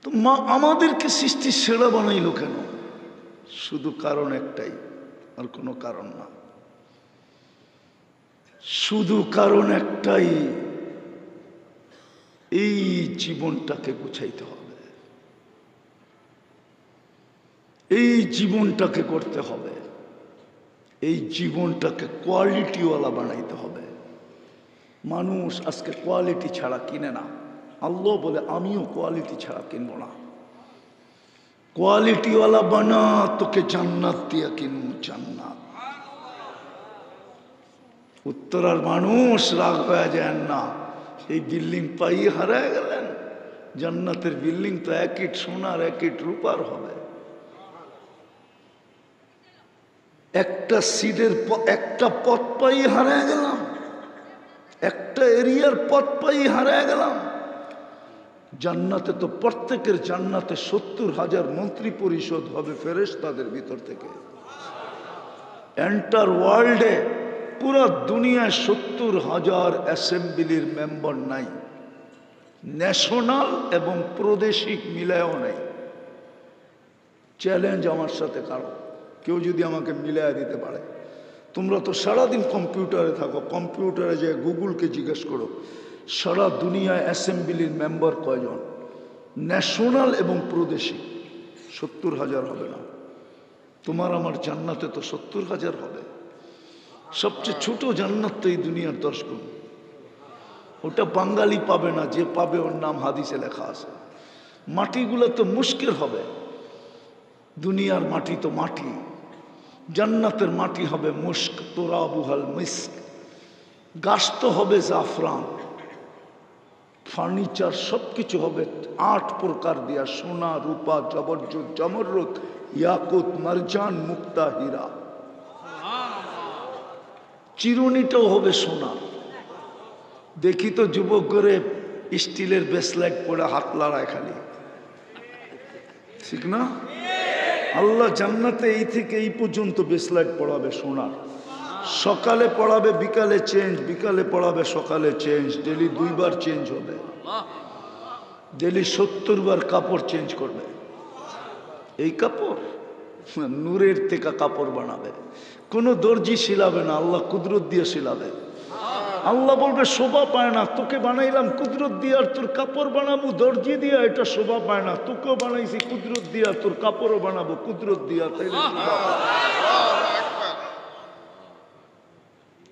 Speaker 1: তো মা আমাদেরকে সৃষ্টির সেরা বানাইলো কেন? শুধু কারণ একটাই, আর কোনো কারণ না। শুধু কারণ একটাই, এই জীবনটাকে গুছাইতে হবে, এই জীবনটাকে করতে হবে, এই জীবনটাকে কোয়ালিটিওয়ালা বানাইতে হবে। মানুষ আজকে কোয়ালিটি ছাড়া কিনে না। আল্লাহ বলে আমিও কোয়ালিটি ছাড়া কিনবো না। কোয়ালিটিওয়ালা বানা, তোকে জান্নাত দিয়া কিনবো, জান্নাত। উত্তরার মানুষ রাগ হয়ে যায় না, এই বিল্ডিং পাই হারায় গেলেন। জান্নাতের বিল্ডিং তো 1 ইট সোনার 1 ইট রূপার হবে। একটা সিটের একটা পথ পাই হারায় গেলাম, একটা এরিয়ার পথ পাই হারায় গেলাম। জান্নাতে তো প্রত্যেকের জান্নাতে 70,000 মন্ত্রী পরিষদ হবে ফেরেশতাদের ভিতর থেকে। এন্টার ওয়ার্ল্ডে পুরো দুনিয়ায় 70,000 অ্যাসেম্বলির মেম্বার নাই, ন্যাশনাল এবং প্রাদেশিক মিলায়ও নাই। চ্যালেঞ্জ আমার সাথে কারো, কেউ যদি আমাকে মিলাইয়া দিতে পারে। তোমরা তো সারাদিন কম্পিউটারে থাকো, কম্পিউটারে যে গুগলকে জিজ্ঞেস করো সারা দুনিয়ায় অ্যাসেম্বলির মেম্বার কয়জন, ন্যাশনাল এবং প্রাদেশিক। 70,000 হবে না। তোমার আমার জান্নাতে তো 70,000 হবে। সবচেয়ে ছোট জান্নাত তো এই দুনিয়ার 10 গুণ। ওটা বাঙালি পাবে না, যে পাবে ওর নাম হাদিসে লেখা আছে। মাটিগুলো তো মুশকিল হবে। দুনিয়ার মাটি তো মাটি, জান্নাতের মাটি হবে মুস্ক, তোরাবুহাল মিস্ক। গাছ তো হবে জাফরান, ফার্নিচার সবকিছু হবে 8 প্রকার দিয়া, সোনা রূপা জবরজত জমরুদ ইয়াকুত মারজান মুক্তা হীরা। চিরুনিটাও হবে সোনা। দেখি তো যুবক করে স্টিলের ব্রেসলেট পরে হাত লড়ায় খালি, ঠিক না? আল্লাহ জান্নাতে এই থেকে এই পর্যন্ত ব্রেসলেট পড়াবে সোনার। সকালে পড়াবে, বিকালে চেঞ্জ, বিকালে পড়াবে, সকালে চেঞ্জ। ডেলি 2 বার চেঞ্জ হবে, ডেলি 70 বার কাপড় চেঞ্জ করবে। এই কাপড় নূরের থেকে কাপড় বানাবে, কোনো দর্জি শিলাবে না, আল্লাহ কুদরত দিয়ে শিলাবে। আল্লাহ বলবে শোভা পায় না, তোকে বানাইলাম কুদরত দিয়ে, আর তোর কাপড় বানাবো দর্জি দিয়া, এটা শোভা পায় না। তোকেও বানাইছি কুদরত দিয়া, তোর কাপড়ও বানাবো কুদরত দিয়া, তাইলে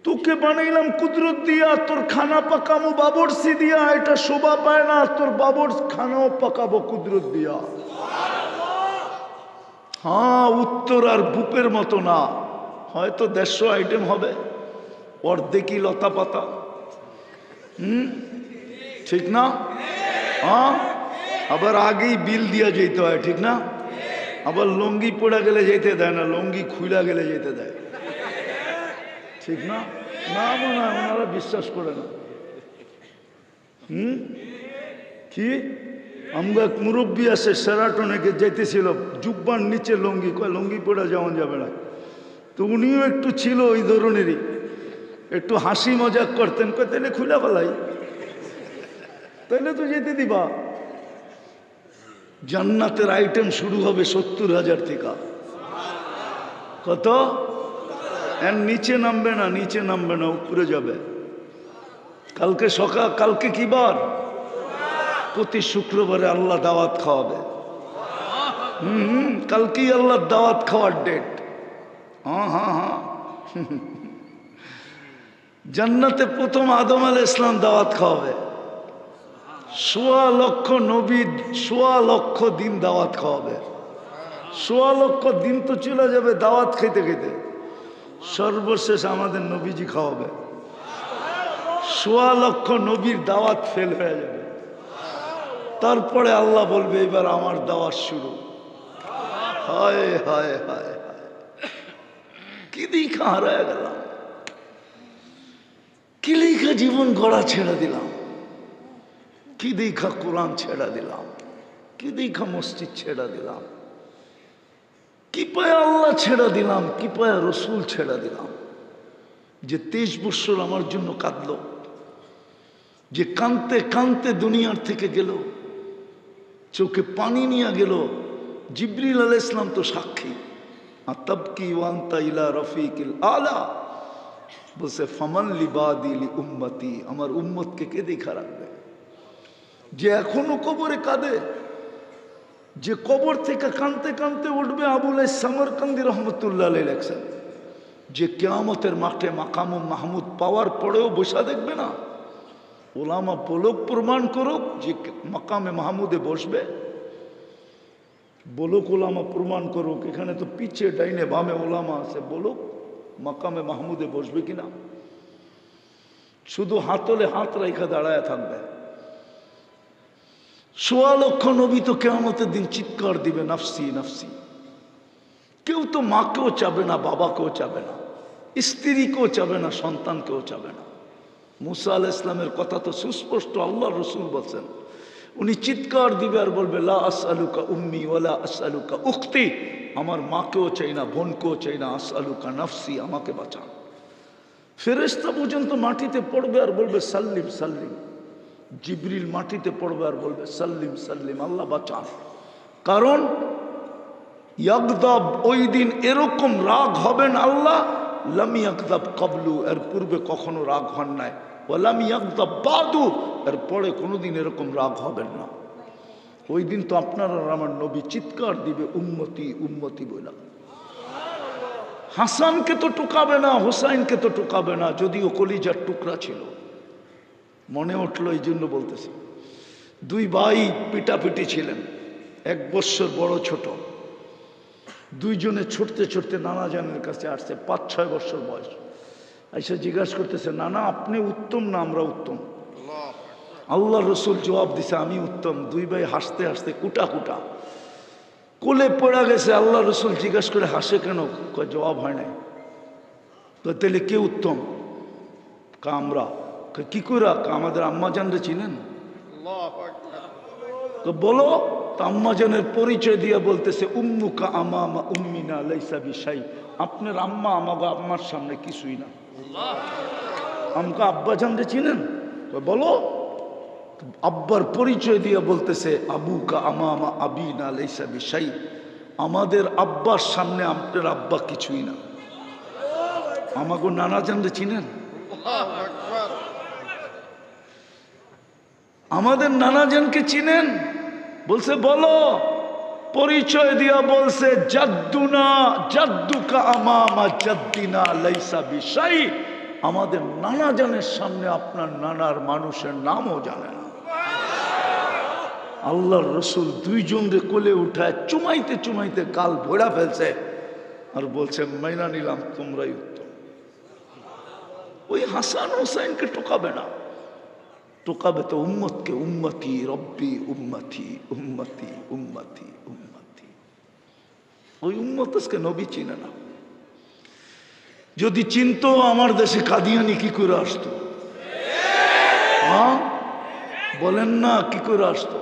Speaker 1: তোকে তোকে বানাইলাম কুদরত দিয়া, তোর খানা পাকামো বাবরসি দিয়া, এটা শোভা পায় না তোর বাবর খানাও পাকাবো কুদরত দিয়া। হ্যাঁ, উত্তর আর বুপের মতো না, হয়তো 150 আইটেম হবে, অর্ধেকই লতা পাতা। ঠিক না? হ্যাঁ, আবার আগেই বিল দিয়া যেতে হয়, ঠিক না? আবার লুঙ্গি পড়া গেলে যেতে দেয় না, লুঙ্গি খুইলা গেলে যেতে দেয়, ঠিক না? না মনে হয় ওনারা বিশ্বাস করে না। কি আমরা এক মুরব্বী আছে সেরাটনে যেতেছিল, জুব্বার নিচে লুঙ্গি, কয় লুঙ্গি পড়া যাওয়া যাবে না। তো উনিও একটু ছিল ওই ধরনেরই, একটু হাসি মজাক করতেন, কয় তাহলে খুলে ফেলাই, তাহলে তো যেতে দিবা। জান্নাতের আইটেম শুরু হবে 70,000 থেকে। কত? এর নিচে নামবে না, নিচে নামবে না, উপরে যাবে। কালকে সকাল, কালকে কি বার? প্রতি শুক্রবারে আল্লাহ দাওয়াত খাওয়াবে। কালকেই আল্লাহ দাওয়াত খাওয়ার ডেট। হ্যাঁ হ্যাঁ হ্যাঁ, জান্নাতে প্রথম আদম আলাইহিস সালাম দাওয়াত খাওয়াবে। 1.25 লক্ষ নবী, 1.25 লক্ষ দিন দাওয়াত খাওয়াবে। 1.25 লক্ষ দিন তো চলে যাবে দাওয়াত খেতে খেতে, সর্বশেষ আমাদের নবীজি খাওয়াবে। 1.25 লক্ষ নবীর দাওয়াত ফেল হয়ে যাবে, তারপরে আল্লাহ বলবে এবার আমার দাওয়াত শুরু। হায় হায় হায় হায়, কি দেখা হারায় গেলাম, কি লেখা জীবন গড়া ছেড়ে দিলাম, কি দেখা কোরআন ছেড়া দিলাম, কি দেখা মসজিদ ছেড়া দিলাম, কি পায়ে আল্লাহ ছেড়া দিলাম, কি পায়ে রসুল ছেড়া দিলাম। যে 23 বছর আমার জন্য কাঁদলো, যে কাঁদতে কাঁদতে দুনিয়ার থেকে গেল, চোখে পানি নিয়ে গেল। জিবরিল আলাইহিস সালাম তো সাক্ষী। আতাবকি ওয়ান্তা ইলা রফিকিল আলা, বলছে ফামান লিবাদি লি উম্মতি, আমার উম্মতকে কে দেখা রাখবে? যে এখনো কবরে কাঁদে, যে কবর থেকে কাঁদতে কাঁদতে উঠবে, আবুল সামরকান্দি রহমতুল্লাহ আলাইহি লেখছেন, যে কিয়ামতের মাঠে মাকাম মাহমুদ পাওয়ার পরেও বসা দেখবে না। ওলামা বলুক, প্রমাণ করুক যে মাকামে মাহমুদে বসবে, বলুক ওলামা প্রমাণ করুক। এখানে তো পিছে ডাইনে বামে ওলামা আছে, বলুক মাকামে মাহমুদে বসবে কিনা। শুধু হাতলে হাত রেখা দাঁড়ায় থাকবে। 1.25 লক্ষ নবী তো কিয়ামতের দিন চিৎকার দিবে নাফসি নাফসি। কেউ তো মাকেও চাবে না, বাবাকেও চাবে না, স্ত্রীকেও চাবে না, সন্তানকেও চাবে না। মুসা আলাইহিস সালামের কথা তো সুস্পষ্ট, আল্লাহ রসুল বলছেন, উনি চিৎকার দিবে আর বলবে লা আসআলুকা উম্মি ওয়ালা আসআলুকা উখতি, আমার মাকেও চাই না, বোনকেও চাই না, আসআলুকা নাফসি, আমাকে বাঁচান। ফেরেশতা পর্যন্ত মাটিতে পড়বে আর বলবে সাল্লিম সাল্লিম। জিবরিল মাটিতে পড়বে আর বলবে সাল্লিম সাল্লিম, আল্লাহ বাঁচান। কারণ ইয়াগদাব, ওই দিন এরকম রাগ হবেন আল্লাহ, লাম ইয়াগদাব কাবলু, এর পূর্বে কখনো রাগ হন নাই, ওয়ালাম ইয়াগদাব বাদু, এর পরে কোনোদিন এরকম রাগ হবেন না। ওই দিন তো আপনার আর আমার নবী চিৎকার দিবে উম্মতি উম্মতি বইলা। হাসানকে তো টুকাবে না, হোসাইনকে তো টুকাবে না, যদিও কলিজার টুকরা ছিল। মনে উঠলো এই জন্য বলতেছি, 2 ভাই পিটাপিটি ছিলেন, 1 বৎসর বড় ছোট। দুইজনে ছুটতে ছুটতে নানা জানের কাছে আসছে, 5-6 বছর বয়স। এসে জিজ্ঞাসা করতেছে, নানা আপনি উত্তম না আমরা উত্তম? আল্লাহ রসুল জবাব দিছে, আমি উত্তম। 2 ভাই হাসতে হাসতে কুটা কুটা কোলে পড়া গেছে। আল্লাহ রসুল জিজ্ঞাসা করে, হাসে কেন? জবাব হয় নাই। তো তাহলে কে উত্তম? আমরা। কি করে? আমাদের আম্মা জানরে চিনেন? তো বলো। তো আম্মা জানের পরিচয় দিয়ে বলতেছে, উম্মুকা আমামা উম্মিনা লাইসা বিশাই, আপনার আম্মা আমাগো আম্মার সামনে কিছুই না। আমকা আব্বা জানরে চিনেন? বলো। আব্বার পরিচয় দিয়ে বলতেছে, আবুকা আমামা আবিনা লাইসা বিশাই, আমাদের আব্বার সামনে আপনার আব্বা কিছুই না। আমাগো নানা জানরে চিনেন? আমাদের নানাজানকে চিনেন? বলছে বলো। পরিচয় দিয়া বলছে, জাদ্দুনা জাদ্দুকা আমামা জাদ্দিনা লাইসা বিশাই, আমাদের নানা জানের সামনে আপনার নানার মানুষের নামও জানে না। আল্লাহর রসুল দুইজনরে কোলে উঠায় চুমাইতে চুমাইতে গাল ভরা ফেলছে আর বলছে মাইনা নিলাম তোমরাই উত্তম। ওই হাসান হোসাইনকে টোকাবে না, টোকাবে তো উম্মতকে। উম্মতি রব্বি উম্মতি উম্মতি উম্মতি উম্মতি। ওই উম্মত আজকে নবী চিনে না। যদি চিনতো আমার দেশে কাদিয়ানি কি করে আসতো? হ্যাঁ বলেন না, কি করে আসতো?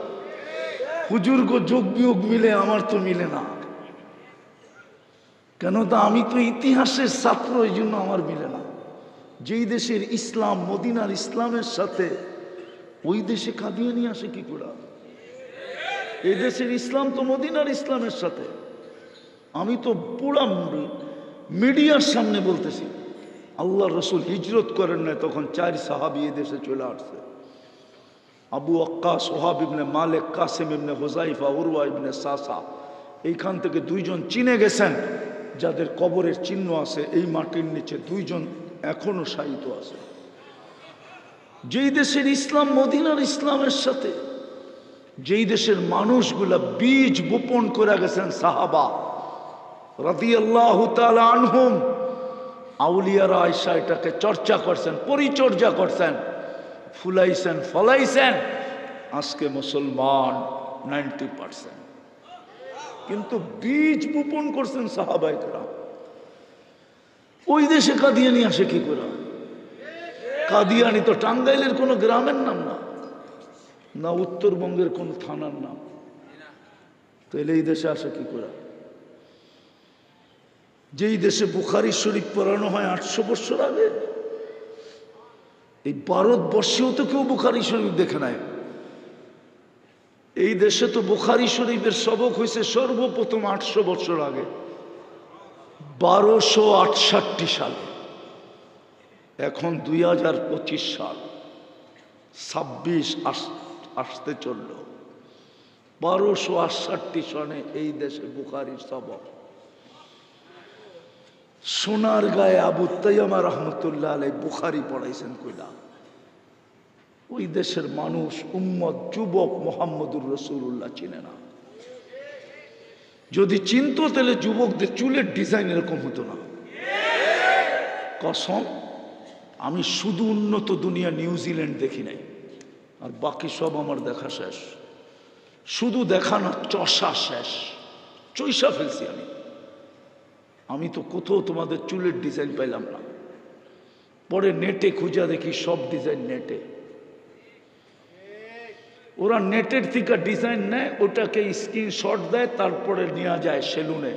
Speaker 1: হুজুর গো যোগ বিয়োগ মিলে, আমার তো মিলে না। কেন? তা আমি তো ইতিহাসের ছাত্র, এই জন্য আমার মিলে না। যেই দেশের ইসলাম মদিনার ইসলামের সাথে, ওই দেশে কাদিয়ানি আসে কি করে? এই দেশের ইসলাম তো মদিনার ইসলামের সাথে। আমি তো পুরা মিডিয়ার সামনে বলতেছি, আল্লাহ রসুল হিজরত করেন না তখন 4 সাহাবী এই দেশে চলে আসছে। আবু আক্কাস, সোহাব ইবনে মালিক, কাসিম ইবনে হুজাইফা, উরওয়া ইবনে সাসা। এইখান থেকে 2 জন চিনে গেছেন, যাদের কবরের চিহ্ন আছে এই মাটির নিচে। 2 জন এখনো শায়িত আছে। যেই দেশের ইসলাম মদিনার ইসলামের সাথে, যেই দেশের মানুষগুলা বীজ বপন করে গেছেন সাহাবা রাদিয়াল্লাহু তাআলা আনহুম, আউলিয়ারা আয়েশা এটাকে চর্চা করছেন, পরিচর্যা করছেন, ফুলাইছেন, ফলাইছেন। আজকে মুসলমান 90%, কিন্তু বীজ বপন করছেন সাহাবায়ে কেরাম। ওই দেশে কাদিয়ানি আসে কি করে? কাদিয়ানি তো টাঙ্গাইলের কোনো গ্রামের নাম না, না উত্তরবঙ্গের কোনো থানার নাম। তাহলে এই দেশে আসে কি করে? যেই দেশে বুখারী শরীফ পড়ানো হয় 800 বছর আগে, এই ভারতবর্ষেও তো কেউ বুখারী শরীফ দেখে নাই। এই দেশে তো বুখারী শরীফের সবক হয়েছে সর্বপ্রথম 800 বছর আগে, 1268 সালে। এখন 2025 সাল, 26 আসতে চলল। 1268 সনে এই দেশে বুখারীর সবক। সোনার গায়ে আবু তাইয়ামা রহমতুল্লাহ আলাইহি বুখারী পড়াইছেন কইলা। ওই দেশের মানুষ, উম্মত, যুবক মুহাম্মদুর রাসূলুল্লাহ চিনে না। যদি চিনতো তাহলে যুবকদের চুলের ডিজাইন এরকম হতো না। কসম, আমি শুধু উন্নত দুনিয়া নিউজিল্যান্ড দেখি নাই, আর বাকি সব আমার দেখা শেষ। শুধু দেখা না, চষা শেষ, চইসা ফেলছি আমি তো কোথাও তোমাদের চুলের ডিজাইন পাইলাম না। পরে নেটে খুঁজা দেখি সব ডিজাইন নেটে। ওরা নেটের থেকে ডিজাইন নেয়, ওটাকে স্ক্রিনশট দেয়, তারপরে নেওয়া যায় সেলুনে।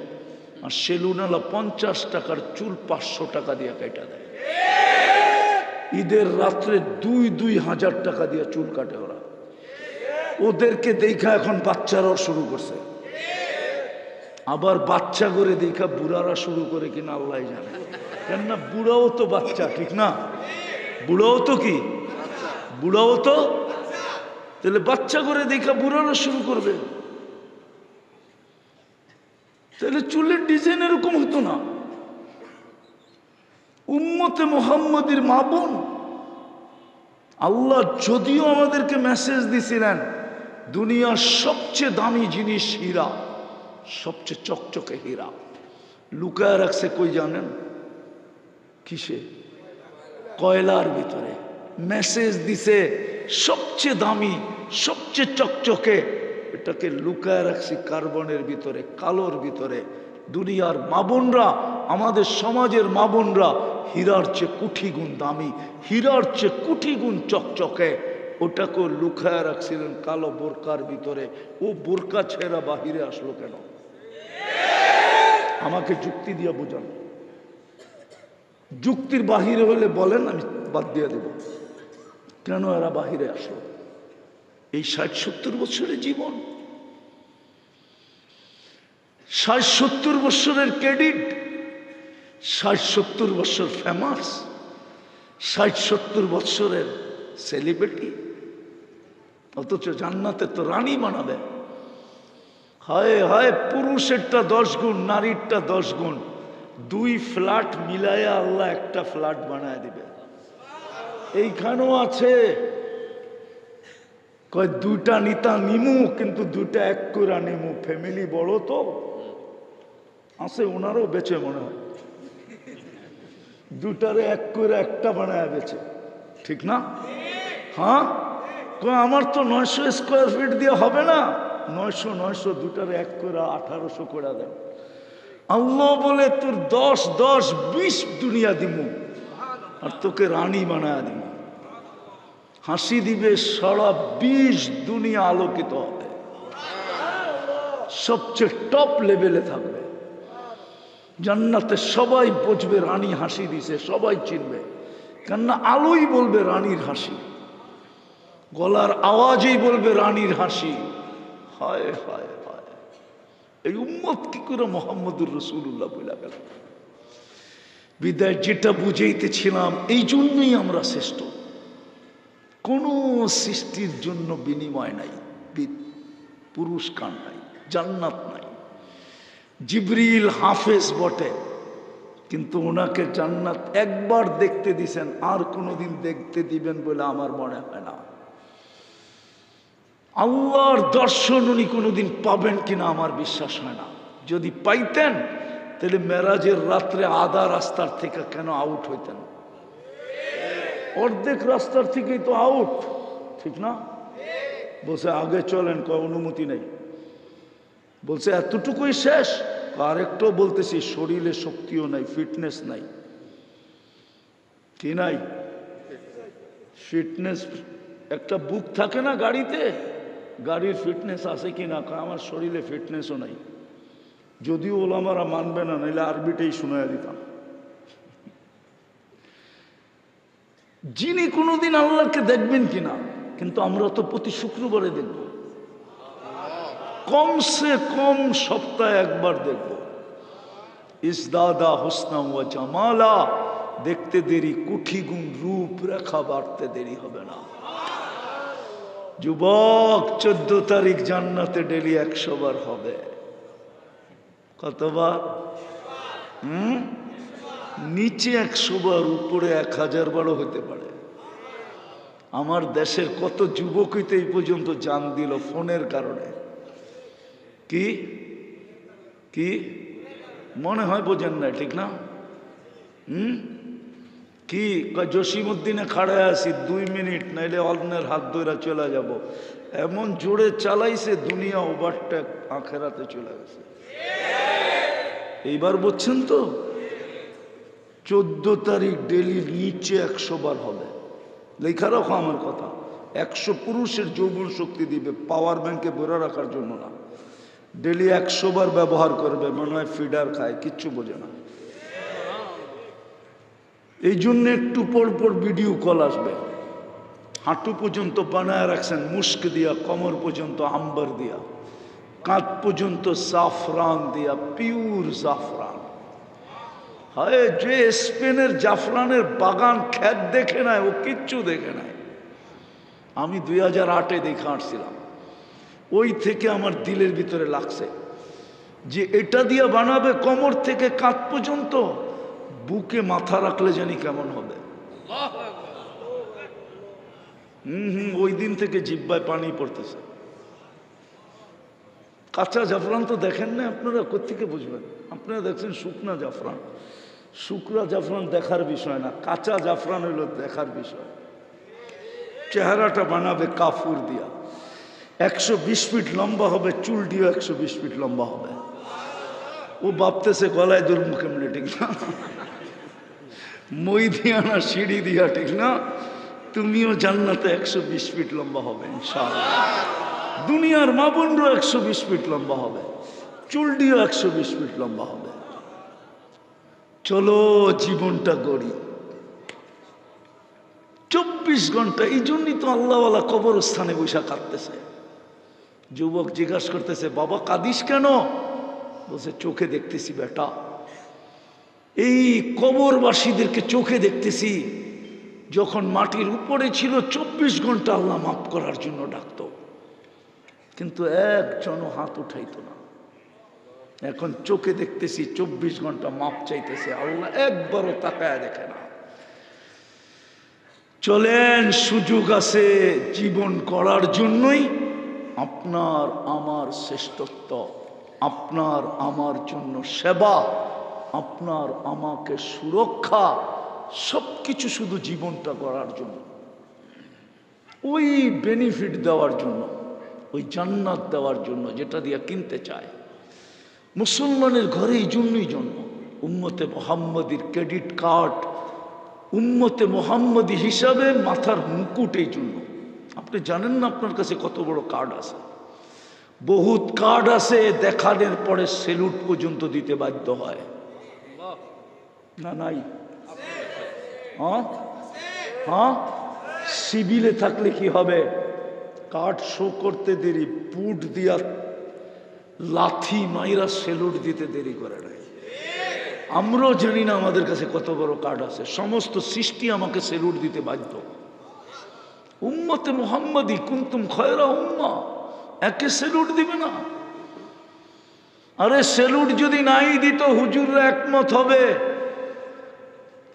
Speaker 1: আর সেলুনওয়ালা 50 টাকার চুল 500 টাকা দিয়ে কেটে দেয়। ঈদের রাত্রে 2-2 হাজার টাকা দিয়ে চুল কাটে ওরা। ওদেরকে দেখা এখন বাচ্চারাও শুরু করছে। আবার বাচ্চা করে দেখা বুড়ারা শুরু করে কিনা আল্লাহ জানে। কেননা বুড়াও তো বাচ্চা, ঠিক না? বুড়াও তো কি? বুড়াও তো। তাহলে বাচ্চা করে দেখা বুড়ারা শুরু করবে। তাহলে চুলের ডিজাইন এরকম হতো না। উম্মতে মুহাম্মদীর মা বোন, আল্লাহ যদিও আমাদেরকে মেসেজ দিছিলেন দুনিয়ার সবচেয়ে দামি জিনিস হীরা, সবচেয়ে চকচকে হীরা, লুকায় রাখছে কই জানেন? কিসে? কয়লার ভিতরে। মেসেজ দিছে সবচেয়ে দামি, সবচেয়ে চকচকে, এটাকে লুকায় রাখছি কার্বনের ভিতরে, কালোর ভিতরে। দুনিয়ার মা বোনরা, আমাদের সমাজের মা বোনরা হীরার চেয়ে কোটি গুণ দামি, হীরার চেয়ে কোটি গুণ চকচকে, ওটাকে লুকায় রাখছিলেন কালো বোরকার ভিতরে। ও বোরকা ছেড়া বাহিরে আসলো কেন? আমাকে যুক্তি দিয়ে বোঝান। যুক্তির বাহিরে হলে বলেন, আমি বাদ দিয়ে দেব। কেন এরা বাহিরে আসলো? এই 60-70 বছরের জীবন, 60-70 বছরের ক্রেডিট, 60-70 বছর ফেমাস, 60-70 বছরের সেলিব্রিটি, অথচ জান্নাতে তো রানী বানাবে। হায় হায়, পুরুষেরটা 10 গুণ, নারীরটা 10 গুণ, 2 ফ্ল্যাট মিলাইয়া আল্লাহ একটা ফ্ল্যাট বানায় দিবে। এইখানেও আছে, কয় দুইটা নিতা নিমু, কিন্তু দুইটা এক করে নিমু, ফ্যামিলি বড় তো আছে, ওনারও বেচে মনে হয়, দুটারে এক করে একটা বানায় বেচে, ঠিক না? হ্যাঁ, আমার তো 900 স্কোয়ার ফিট দিয়ে হবে না, 900 দুটারে এক করে 1800 করে দেন। আল্লাহ বলে তোর 10 10 20 দুনিয়া দিমু, আর তোকে রানী বানায় দিমু। হাসি দিবে সারা 20 দুনিয়া আলোকিত হবে, সবচেয়ে টপ লেভেলে থাকবে জান্নাতে। সবাই বুঝবে রানী হাসি দিছে, সবাই চিনবে, কেননা আলোই বলবে রানীর হাসি, গলার আওয়াজেই বলবে রানীর হাসি। হায় হায় হায়, এই উম্মত কি করে মোহাম্মদুর রাসূলুল্লাহ বলে গেল? বিদায় যেটা বুঝাইতেছিলাম, এই জন্যই আমরা শ্রেষ্ঠ। কোনো সৃষ্টির জন্য বিনিময় নাই, পুরস্কার নাই, জান্নাত নাই। জিবরিল হাফেজ বটে, কিন্তু ওনাকে জান্নাত একবার দেখতে দিছেন, আর কোনোদিন দেখতে দিবেন বলে আমার মনে হয় না। আল্লাহর দর্শন উনি কোনোদিন পাবেন কিনা আমার বিশ্বাস হয় না। যদি পাইতেন তাহলে মেরাজের রাত্রে আধা রাস্তার থেকে কেন আউট হইতেন? অর্ধেক রাস্তার থেকেই তো আউট, ঠিক না? বলছে আগে চলেন, কয় অনুমতি নেই। বলছে এতটুকুই শেষ, আরেকটু বলতেছি শরীরে শক্তিও নাই, ফিটনেস নাই। কি নাই? ফিটনেস। একটা বুক থাকে না গাড়িতে, গাড়ির ফিটনেস আছে কি না? আমার শরীরে ফিটনেসও নাই। যদিও ওলামারা মানবে না, নাহলে আরবিটাই শুনাইয়া দিতাম। যিনি কোনোদিন আল্লাহকে দেখবেন কিনা, কিন্তু আমরা তো প্রতি শুক্রবারে দেখব, কমসে কম সপ্তাহে একবার দেখব। ইসদাদা হোসনা ওয়া জামালা, দেখতে দেরি কোটি গুণ রূপ রেখা বাড়তে দেরি হবে না। যুবক, 14 তারিখ জান্নাতে ডেলি 100 বার হবে। কতবার? নিচে 100 বার, উপরে 1000 বারও হতে পারে। আমার দেশের কত যুবকই তো এই পর্যন্ত জান দিল ফোনের কারণে। কি কি মনে হয় বোঝেন না, ঠিক না? কি জসিমউদ্দিনে খাড়ায় আছি 2 মিনিট, নাইলে অন্যের হাত ধরে চলে যাব। এমন জোরে চালাইছে, দুনিয়া ওভারটেক, আখেরাতে চলে গেছে। এইবার বুঝছেন তো? 14 তারিখ ডেলি নিচে 100 বার হবে। লেখা রাখো আমার কথা, 100 পুরুষের যৌবন শক্তি দিবে, পাওয়ার ব্যাংকে ভরে রাখার জন্য না। ডেলি 100 বার ব্যবহার করবে, মনে হয় ফিডার খায়, কিচ্ছু বোঝে না। এই জন্য একটু পর পর ভিডিও কল আসবে। হাঁটু পর্যন্ত বানায় রাখছেন মুস্ক দিয়া, কমর পর্যন্ত আম্বার দিয়া, কাঁধ পর্যন্ত জাফরান দিয়া, পিওর জাফরান। হায়, যে স্পেনের জাফরানের বাগান ক্ষেত দেখে নাই, ও কিচ্ছু দেখে নাই। আমি 2008-এ দেখে আসছিলাম, ওই থেকে আমার দিলের ভিতরে লাগছে যে এটা দিয়ে বানাবে কোমর থেকে কাঁধ পর্যন্ত, বুকে মাথা রাখলে জানি কেমন হবে। ওই দিন থেকে জিহ্বায় পানি পড়তেছে। কাঁচা জাফরান তো দেখেন না আপনারা, কোত্থেকে বুঝবেন? আপনারা দেখছেন শুকনা জাফরান। শুকনা জাফরান দেখার বিষয় না, কাঁচা জাফরান হলো দেখার বিষয়। চেহারাটা বানাবে কাফুর দিয়া, 120 ফিট লম্বা হবে, চুল দিয়ে 120 ফিট লম্বা হবে। ও ভাবতেছে গলায় দুর্মু কেমনে, ঠিক না? মই দিয়া না সিঁড়ি দিয়া, ঠিক না? তুমিও জান্নাতে 120 ফিট লম্বা হবে ইনশাআল্লাহ। দুনিয়ার মা বোনরও 120 ফিট লম্বা হবে, চুল দিয়েও 120 ফিট লম্বা হবে। চলো জীবনটা গড়ি, 24 ঘন্টা। এই জন্যই তো আল্লাহওয়ালা কবরস্থানে বৈশা কাঁদতেছে। যুবক জিজ্ঞাসা করতেছে, বাবা কাঁদিস কেন? বলছে চোখে দেখতেছি বেটা, এই কবরবাসীদেরকে চোখে দেখতেছি, যখন মাটির উপরে ছিল 24 ঘন্টা আল্লাহ মাফ করার জন্য ডাকতো, কিন্তু একজনও হাত উঠাইতো না। এখন চোখে দেখতেছি 24 ঘন্টা মাফ চাইতেছে, আল্লাহ একবারও তাকায় দেখে না। চলেন, সুযোগ আছে জীবন করার জন্যই। আপনার আমার শ্রেষ্ঠত্ব, আপনার আমার জন্য সেবা, আপনার আমাকে সুরক্ষা, সব কিছু শুধু জীবনটা করার জন্য, ওই বেনিফিট দেওয়ার জন্য, ওই জান্নাত দেওয়ার জন্য যেটা দিয়ে কিনতে চায়। মুসলমানের ঘরে এই জন্যই জন্ম। উম্মতে মোহাম্মদীর ক্রেডিট কার্ড, উম্মতে মোহাম্মদী হিসাবে মাথার মুকুট এই জন্য। আপনি জানেন না আপনার কাছে কত বড় কার্ড আছে? বহুত কার্ড আছে, দেখানোর পরে সেলুট পর্যন্ত দিতে বাধ্য হয় না? নাই? হ্যাঁ হ্যাঁ, সিভিলে থাকলে কি হবে? কার্ড শো করতে দেরি, পুট দিয়া লাথি মাইরা সেলুট দিতে দেরি করে নাই। আমরাও জানি না আমাদের কাছে কত বড় কার্ড আছে। সমস্ত সৃষ্টি আমাকে সেলুট দিতে বাধ্য। উম্মতে মুহাম্মাদি কুনতুম খয়রা উম্মাহ, একে সেলুট দিবে না? আরে সেলুট যদি নাই দিত, হুজুররা একমত হবে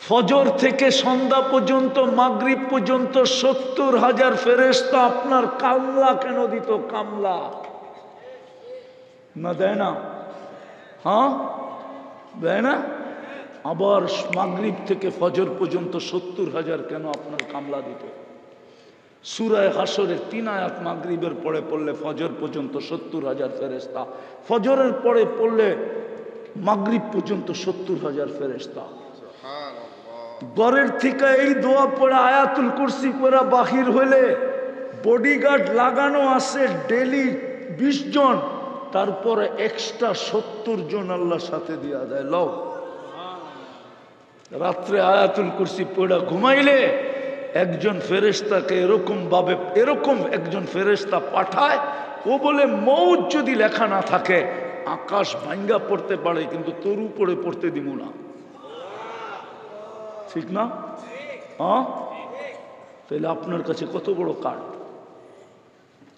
Speaker 1: ফজর থেকে সন্ধ্যা পর্যন্ত, মাগরিব পর্যন্ত 70,000 ফেরেশতা আপনার কামলা কেন দিত? কামলা না দেয় না? হ্যাঁ দেয় না? আবার মাগরিব থেকে ফজর পর্যন্ত 70,000 কেন আপনার কামলা দিত? সূরা হাশরের 3 আয়াত মাগরিবের পরে পড়লে ফজর পর্যন্ত 70,000 ফেরেশতা, ফজরের পরে পড়লে মাগরিব পর্যন্ত 70,000 ফেরেশতা। ঘরের থেকে এই দোয়া পড়ে আয়াতুল কুরসি পড়া বাহির হইলে বডিগার্ড লাগানো আছে ডেলি 20 জন, তারপরে এক্সট্রা 70 জন আল্লাহর সাথে দেওয়া যায়। লও, রাত্রে আয়াতুল কুরসি পড়া ঘুমাইলে একজন ফেরেশতাকে এরকম একজন ফেরেশতা পাঠায়, ও বলে মৌত যদি লেখা না থাকে আকাশ ভাঙ্গা পড়তে পারে, কিন্তু তোর উপরে পড়তে দিব না। ঠিক না? হ্যাঁ, তাহলে আপনার কাছে কত বড় কার্ড।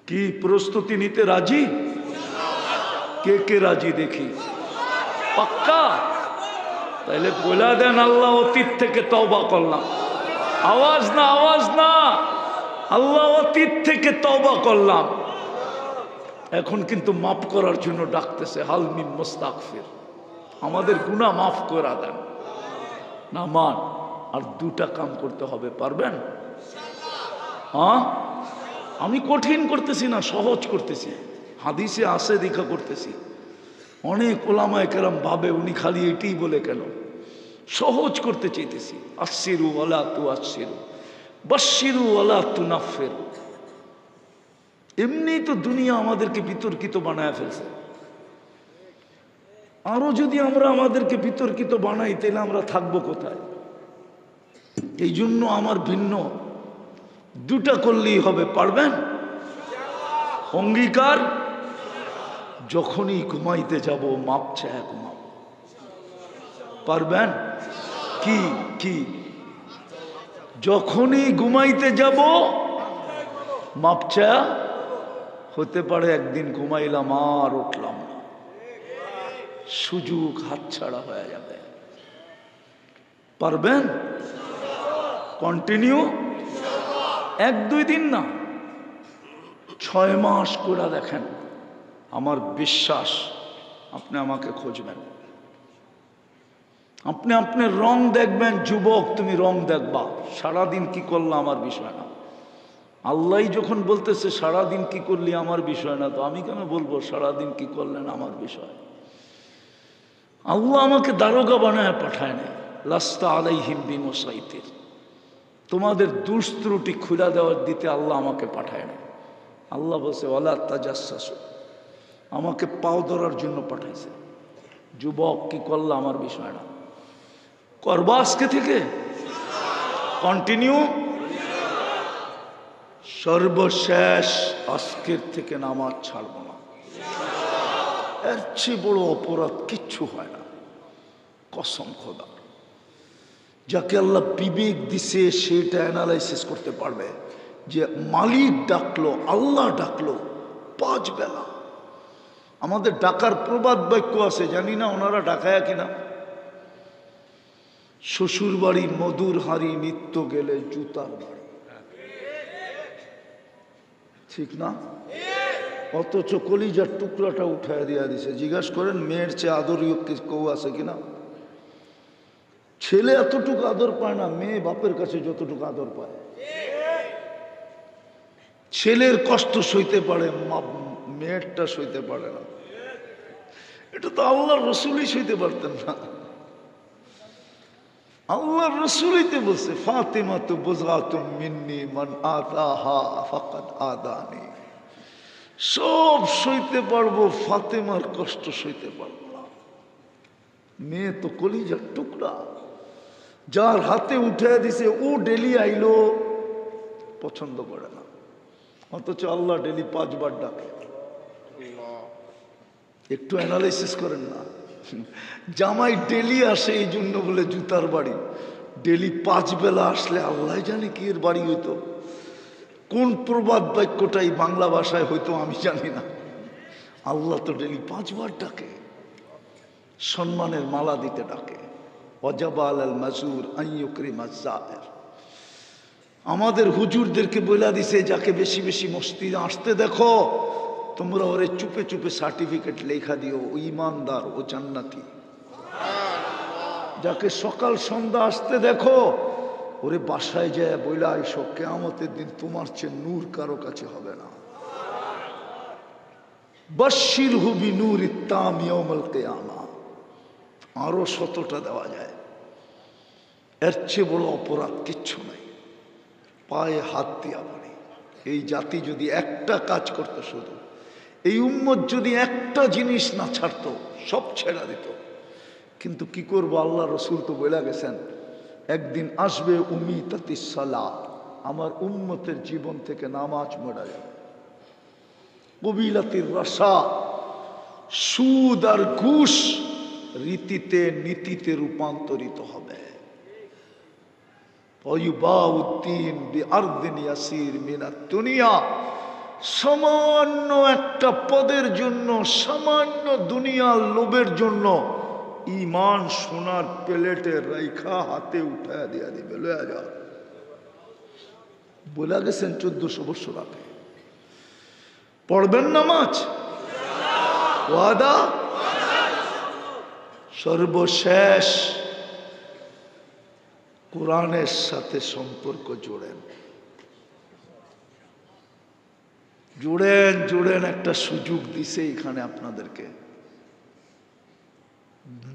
Speaker 1: কি প্রস্তুতি নিতে রাজি? কে কে রাজি দেখি? পাক্কা? তাহলে বলে দেন, আল্লাহ অতীত থেকে তওবা করলাম। আওয়াজ না, আওয়াজ না। আল্লাহ অতীত থেকে তওবা করলাম, এখন কিন্তু মাফ করার জন্য ডাকতেছে। হাল মিন মুস্তাগফির, আমাদের গুনাহ মাফ করে দেন। না মান, আর 2টা কাম করতে হবে, পারবেন? হ্যাঁ, আমি কঠিন করতেছি না, সহজ করতেছি। হাদিসে আছে দেখা করতেছি। অনেক ওলামায়ে কেরাম ভাবে উনি খালি এটাই বলে কেন, সহজ করতে চাইতেছি। আশিরু ওয়ালা তুআশিরু, বাশশিরু ওয়ালা তুনাফিরু। এমনি তো দুনিয়া আমাদেরকে বিতর্কিত বানায় ফেলছে। আরো যদি আমরা আমাদেরকে বিতর্কিত বানাই, তাহলে আমরা থাকবো কোথায়? এই জন্য আমার ভিন্ন 2টা করলেই হবে। পারবেন? অঙ্গীকার, যখনই ঘুমাইতে যাব মাপ চায় ঘুমাব। পারবেন? কি কি? যখনই ঘুমাইতে যাব মাপ চায়। হতে পারে একদিন ঘুমাইলাম আর উঠলাম না, সুযোগ হাতছাড়া হয়ে যাবে। পারবেন? কন্টিনিউ, 1-2 দিন না, 6 মাস করে দেখেন। আমার বিশ্বাস আপনি আমাকে খুঁজবেন, আপনি আপনার রং দেখবেন। যুবক, তুমি রং দেখবা, সারাদিন কি করলা আমার বিষয় না। আল্লাহ যখন বলতেছে সারাদিন কি করলি আমার বিষয় না, তো আমি কেন বলবো সারাদিন কি করলেন আমার বিষয়? আল্লাহ আমাকে দারোগা বানায় পাঠায় না। লাস্তা আলাইহিম বিমুসাইতির, তোমাদের দোষ ত্রুটি খুলে দেওয়ার দিতে আল্লাহ আমাকে পাঠায় না। আল্লাহ বলছে ওয়ালা তাজাসসু, আমাকে পাও ধরার জন্য পাঠাইছে। যুবক, কি করলা আমার বিষয় না। করবা আজকে থেকে, কন্টিনিউ। সর্বশেষ আজকের থেকে নামাজ ছাড়ব না। এর চেয়ে বড় অপরাধ কিচ্ছু হয় না, কসম খোদা। যাকে আল্লাহ বিবেক দিছে সেটা অ্যানালাইসিস করতে পারবে যে মালিক ডাকলো, আল্লাহ ডাকলো 5 বেলা। আমাদের ডাকার প্রবাদ বাক্য আছে, জানি না ওনারা ডাকায়া কিনা। শ্বশুর বাড়ি মধুর হাঁড়ি, নিত্য গেলে জুতার বাড়ি। ঠিক না? অথচ কলিজার টুকরাটা উঠায় দিয়া দিছে। জিজ্ঞাসা করেন মেয়ের চেয়ে আদরীয় কেউ আছে কিনা? ছেলে এতটুকু আদর পায় না, মেয়ে বাপের কাছে যতটুকু আদর পায়। ছেলের কষ্ট সইতে পারে, মেয়েরটা সইতে পারে না। এটা তো আল্লাহর রসুলই সইতে পারতেন না। আল্লাহর রসুলই তো বলছে, ফাতিমা তো বুযআতুম মিন্নি মান আতাহা ফাকাদ আদানি। সব সইতে পারবো, ফাতেমার কষ্ট সইতে পারবো না। মেয়ে তো কলিজার টুকরা, যার হাতে উঠে দিছে ও ডেলি আইলো পছন্দ করে না, অথচ আল্লাহ ডেলি 5 বার ডাকে। একটু অ্যানালাইসিস করেন না। জামাই ডেলি আসে এই জন্য বলে জুতার বাড়ি, ডেলি 5 বেলা আসলে আল্লাহ জানে কি এর বাড়ি হইতো। কোন প্রবাদ বাক্যটাই বাংলা ভাষায় হয়তো আমি জানি না। আল্লাহ তো ডেলি 5 বার ডাকে, সম্মানের মালা দিতে ডাকে। ওয়াজাবা আলাল মাজুর আন ইউকরিমা যায়ের। আমাদের হুজুরদেরকে বলে দিছে, যাকে বেশি বেশি মসজিদে আসতে দেখো তোমরা ওরে চুপে চুপে সার্টিফিকেট লেখা দিও, ও ইমানদার, ও জান্নাতি। যাকে সকাল সন্ধ্যা আসতে দেখো ওরে বাসায় যায় বইলা আইসো, কিয়ামতের দিন তোমার চেয়ে নূর কারো কাছে হবে না। বাশশিরহু বিনূরিত তাম ইয়াউমাল কিয়ামা। আরো 100টা দেওয়া যায়, এর চেয়ে বড় অপরাধ কিচ্ছু নাই। পায়ে হাত দিয়া বলি, এই জাতি যদি একটা কাজ করতো, শুধু এই উম্মত যদি একটা জিনিস না ছাড়তো, সব ছেড়া দিত। কিন্তু কি করবো, আল্লাহ রসুল তো বলে গেছেন একদিন আসবে উমিতাতিস সালাহ, আমার উম্মতের জীবন থেকে নামাজ মরা যাবে। কবিলাতির রসা, সুদ আর ঘুষ রীতিতে নীতিতে রূপান্তরিত হবে। ওয়ুবাউদ্দিন বিআরদিন ইয়াসির মিনাত দুনিয়া, সামান্য একটা পদের জন্য, সামান্য দুনিয়ার লোভের জন্য ইমান সোনার প্লেটে রাইখা হাতে উঠায় দিয়া দিবে, লয়া যা। বলে গেছেন 1400 বছর আগে। পড়বেন নামাজ, ওয়াদা। সর্বশেষ কোরআনের সাথে সম্পর্ক জোড়েন, জোড়েন জোড়েন। একটা সুযোগ দিছে এখানে আপনাদেরকে,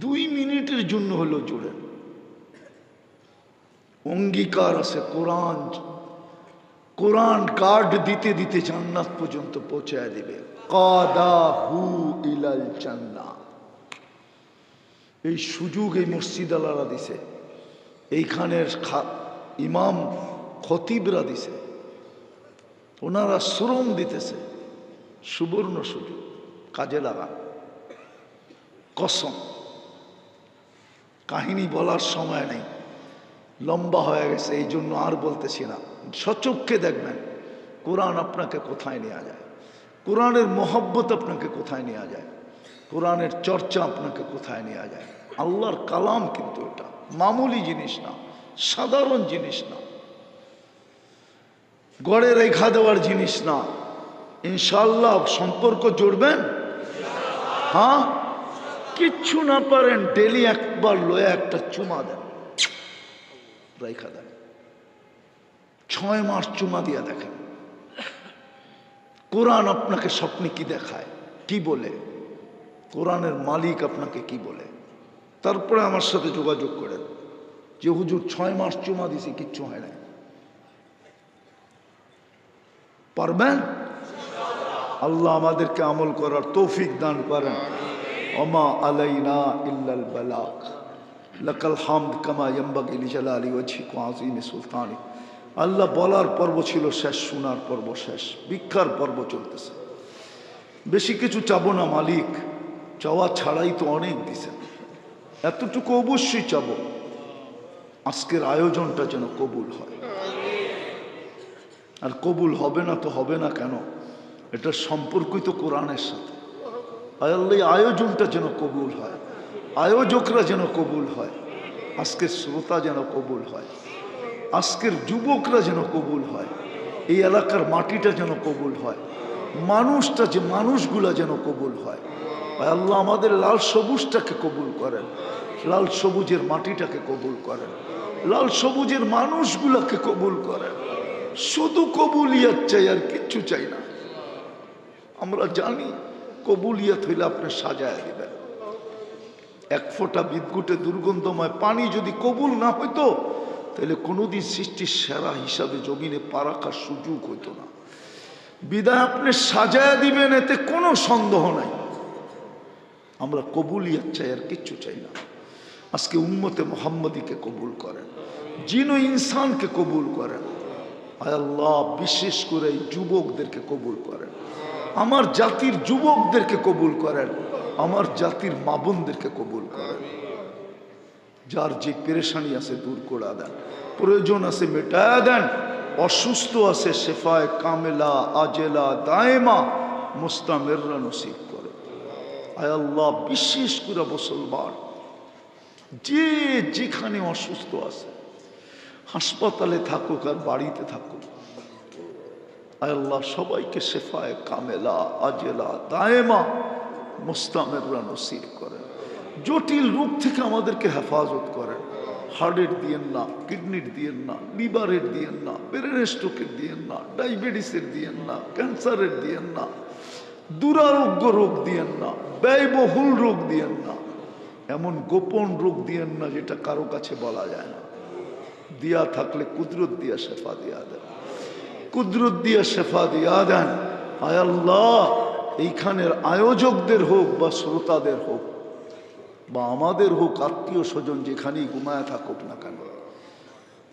Speaker 1: 2 মিনিটের জন্য হলো জোড়েন। অঙ্গীকার আছে, কোরআন কোরআন কার্ড দিতে দিতে জান্নাত পর্যন্ত পৌঁছায় দিবে। কাদাহু ইলাল জান্নাহ। এই সুযোগ এই মসজিদ আলারা দিছে, এইখানের ইমাম খতিবরা দিছে, ওনারা শ্রম দিতেছে। সুবর্ণ সুযোগ, কাজে লাগান। কসম, কাহিনী বলার সময় নেই, লম্বা হয়ে গেছে, এই জন্য আর বলতেছি না। সচক্ষে দেখবেন কোরআন আপনাকে কোথায় নেওয়া যায়, কোরআনের মহব্বত আপনাকে কোথায় নেওয়া যায়, কোরআনের চর্চা আপনাকে কোথায় নেওয়া যায়। আল্লাহর কালাম কিন্তু এটা মামুলি জিনিস না, সাধারণ জিনিস না, গড়ে রেখা দেওয়ার জিনিস না। ইনশাআল্লাহ সম্পর্ক জুড়বেন। হ্যাঁ, কিচ্ছু না পারেন, ডেলি একবার লয়ে একটা চুমা দেন, রেখা দেন। 6 মাস চুমা দিয়া দেখেন কোরআন আপনাকে স্বপ্নে কি দেখায়, কি বলে, কোরআনের মালিক আপনাকে কি বলে। তারপরে আমার সাথে যোগাযোগ করেন যে হুজুর 6 মাস চুমা দিছি, কিচ্ছু হয় না। পারবেন? আল্লাহ আমাদেরকে আমল করার তৌফিক দান করেন। ওমা আলাইনা ইল্লাল বালাগ। লাকাল হামদ কামা ইয়ানবাগি লিজালালি ওয়াজহিকা ওয়া আযীমি সুলতানি। আল্লাহ বলার পর্ব ছিল শেষ, শোনার পর্ব শেষ, ভিক্ষার পর্ব চলতেছে। বেশি কিছু চাবো না মালিক, চাওয়া ছাড়াই তো অনেক দিছেন, এতটুকু অবশ্যই চাবো, আজকের আয়োজনটা যেন কবুল হয়। আর কবুল হবে না তো হবে না কেন, এটা সম্পর্কিত কোরআনের সাথে। আল্লাহ আয়োজনটা যেন কবুল হয়, আয়োজকরা যেন কবুল হয়, আজকের শ্রোতা যেন কবুল হয়, আজকের যুবকরা যেন কবুল হয়, এই এলাকার মাটিটা যেন কবুল হয়, মানুষটা যে মানুষগুলা যেন কবুল হয়। আল্লাহ আমাদের লাল সবুজটাকে কবুল করেন, লাল সবুজের মাটিটাকে কবুল করেন, লাল সবুজের মানুষগুলাকে কবুল করেন। শুধু কবুলিয়াত চাই, আর কিচ্ছু চাই না। আমরা জানি কবুলিয়াত হইলে আপনি সাজায় দিবেন। এক ফোঁটা বিদ্যুটে দুর্গন্ধময় পানি যদি কবুল না হইতো, তাহলে কোনোদিন সৃষ্টির সেরা হিসাবে জমিনে পা রাখার সুযোগ হইতো না। বিদায় আপনি সাজায় দিবেন, এতে কোনো সন্দেহ নাই। আমরা কবুলিয়াত চাই, আর কিচ্ছু চাই না। আজকে উম্মতে মুহাম্মদীকে কবুল করেন, জিন ও ইনসানকে কবুল করেন। আয় আল্লাহ, বিশেষ করে এই যুবকদেরকে কবুল করেন, আমার জাতির যুবকদেরকে কবুল করেন, আমার জাতির মা বোনদেরকে কবুল করেন। যার যে পেরেশানি আছে দূর করে দেন, প্রয়োজন আছে মেটায় দেন, অসুস্থ আছে শেফায়ে কামেলা আজেলা দায়েমা মুস্তামেররা নসিব করে। আয় আল্লাহ, বিশেষ করে মুসলমান যে যেখানে অসুস্থ আছে, হাসপাতালে থাকুক আর বাড়িতে থাকুক, আয় আল্লাহ সবাইকে শেফায়ে কামেলা আজেলা দায়েমা মুস্তামেররা নসিব করেন। জটিল রোগ থেকে আমাদেরকে হেফাজত করেন। হার্টের দিয়েন না, কিডনির দিয়েন না, লিভারের দিয়েন না, ব্রেন স্ট্রোকের দিয়েন না, ডায়াবেটিসের দিয়েন না, ক্যান্সারের দিয়েন না, দুরারোগ্য রোগ দিয়েন না, ব্যয়বহুল রোগ দিয়েন না, এমন গোপন রোগ দিয়েন না যেটা কারো কাছে বলা যায় না। দিয়া থাকলে কুদরত দিয়া শেফা দিয়া দেন, কুদরত দিয়া শেফা দিয়া দেন। আয় আল্লাহ, এইখানের আয়োজকদের হোক বা শ্রোতাদের হোক বা আমাদের হোক, আত্মীয় স্বজন যেখানেই ঘুমায় থাকুক না কেন,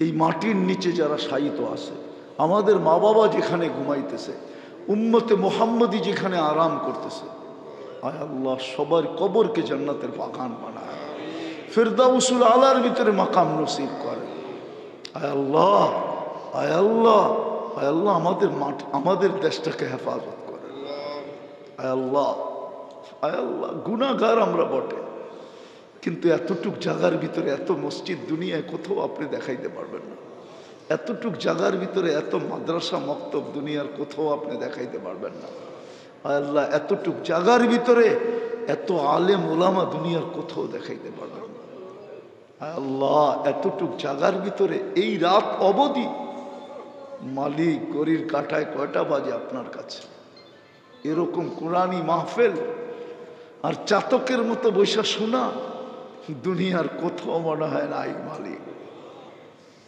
Speaker 1: এই মাটির নিচে যারা শায়িত আছে, আমাদের মা বাবা যেখানে ঘুমাইতেছে, উম্মতে মুহাম্মদী যেখানে আরাম করতেছে, আয় আল্লাহ সবার কবরকে জান্নাতের বাগান বানায়, ফিরদাউসুল আলার ভিতরে মাকাম নসিব করে। আয় আল্লাহ, আয় আল্লাহ, আয় আল্লাহ আমাদের দেশটাকে হেফাজত করে। আয় আল্লাহ, আয় আল্লাহ, গুনাহগার আমরা বটে, কিন্তু এতটুক জায়গার ভিতরে এত মসজিদ দুনিয়ায় কোথাও আপনি দেখাইতে পারবেন না। এতটুক জায়গার ভিতরে এত মাদ্রাসা মক্তব দুনিয়ার কোথাও আপনি দেখাইতে পারবেন না। আয় আল্লাহ, এতটুক জায়গার ভিতরে এত আলেম ওলামা দুনিয়ার কোথাও দেখাইতে পারবেন না। আয় আল্লাহ, এতটুক জায়গার ভিতরে এই রাত অবধি মালিক গরির কাটায় কয়টা বাজে আপনার কাছে? এরকম কোরআনী মাহফিল আর চাতকের মতো বৈশা শোনা দুনিয়ার কোথাও মনে হয় নাই মালিক,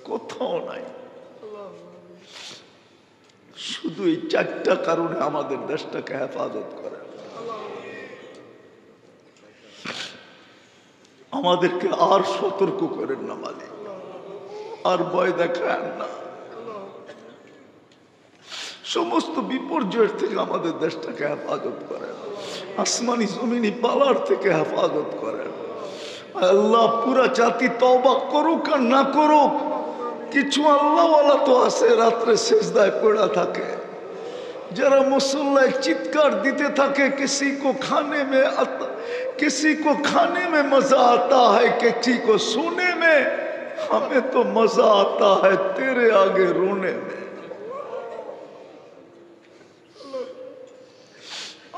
Speaker 1: কোথাও নাই। শুধু এই চারটা কারণে আমাদের দেশটাকে হেফাজত করে। আমাদেরকে আর সতর্ক করেন না মালিক, আর ভয় দেখান না। সমস্ত বিপর্যয়ের থেকে আমাদের দেশটাকে হেফাজত করেন, আসমানি জমিনি পালার থেকে হেফাজত করেন। আল্লাহ, পুরা জাতি তওবা করুক আর না করুক, কিছু আল্লাহওয়ালা তো আছে রাত্রে সিজদায় পড়া থাকে, যারা মুসল্লায় চিৎকার দিতে থাকে, किसी को खाने में मजा आता है, किसी को सोने में, हमें तो मजा आता है तेरे आगे रोने में।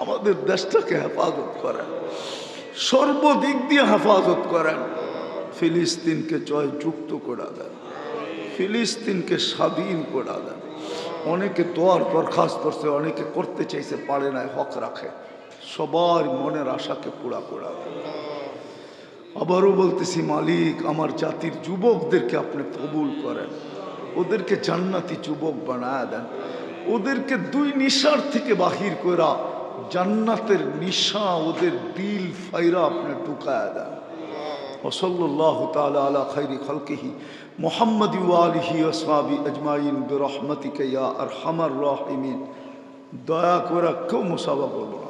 Speaker 1: আমাদের দেশটাকে হেফাজত করেন, সর্বদিক দিয়ে হেফাজত করেন। ফিলিস্তিনকে জয়যুক্ত করে দেন, ফিলিস্তিনকে স্বাধীন করে দেন। অনেকে দোয়ার দরখাস্ত করছে, অনেকে করতে চাইছে, পারে না, হক রাখে। সবার মনের আশাকে পুরা করে দেন। আবারও বলতেছি মালিক, আমার জাতির যুবকদেরকে আপনি কবুল করেন, ওদেরকে জান্নাতি যুবক বানায় দেন, ওদেরকে দুই নিশার থেকে বাহির করা জান্নাতের নিশা ওদের দিল ফাইরা আপনি ঢুকায় দেন। ওসল্লাল্লাহু তাআলা আলা খাইরি খালকিহি মুহাম্মাদি ওয়া আলিহি ওয়া আসহাবি আজমাইন বিরহমাতিকা ইয়া আরহামার রাহিমিন। দয়া করে কেউ মুসাফা করবো না।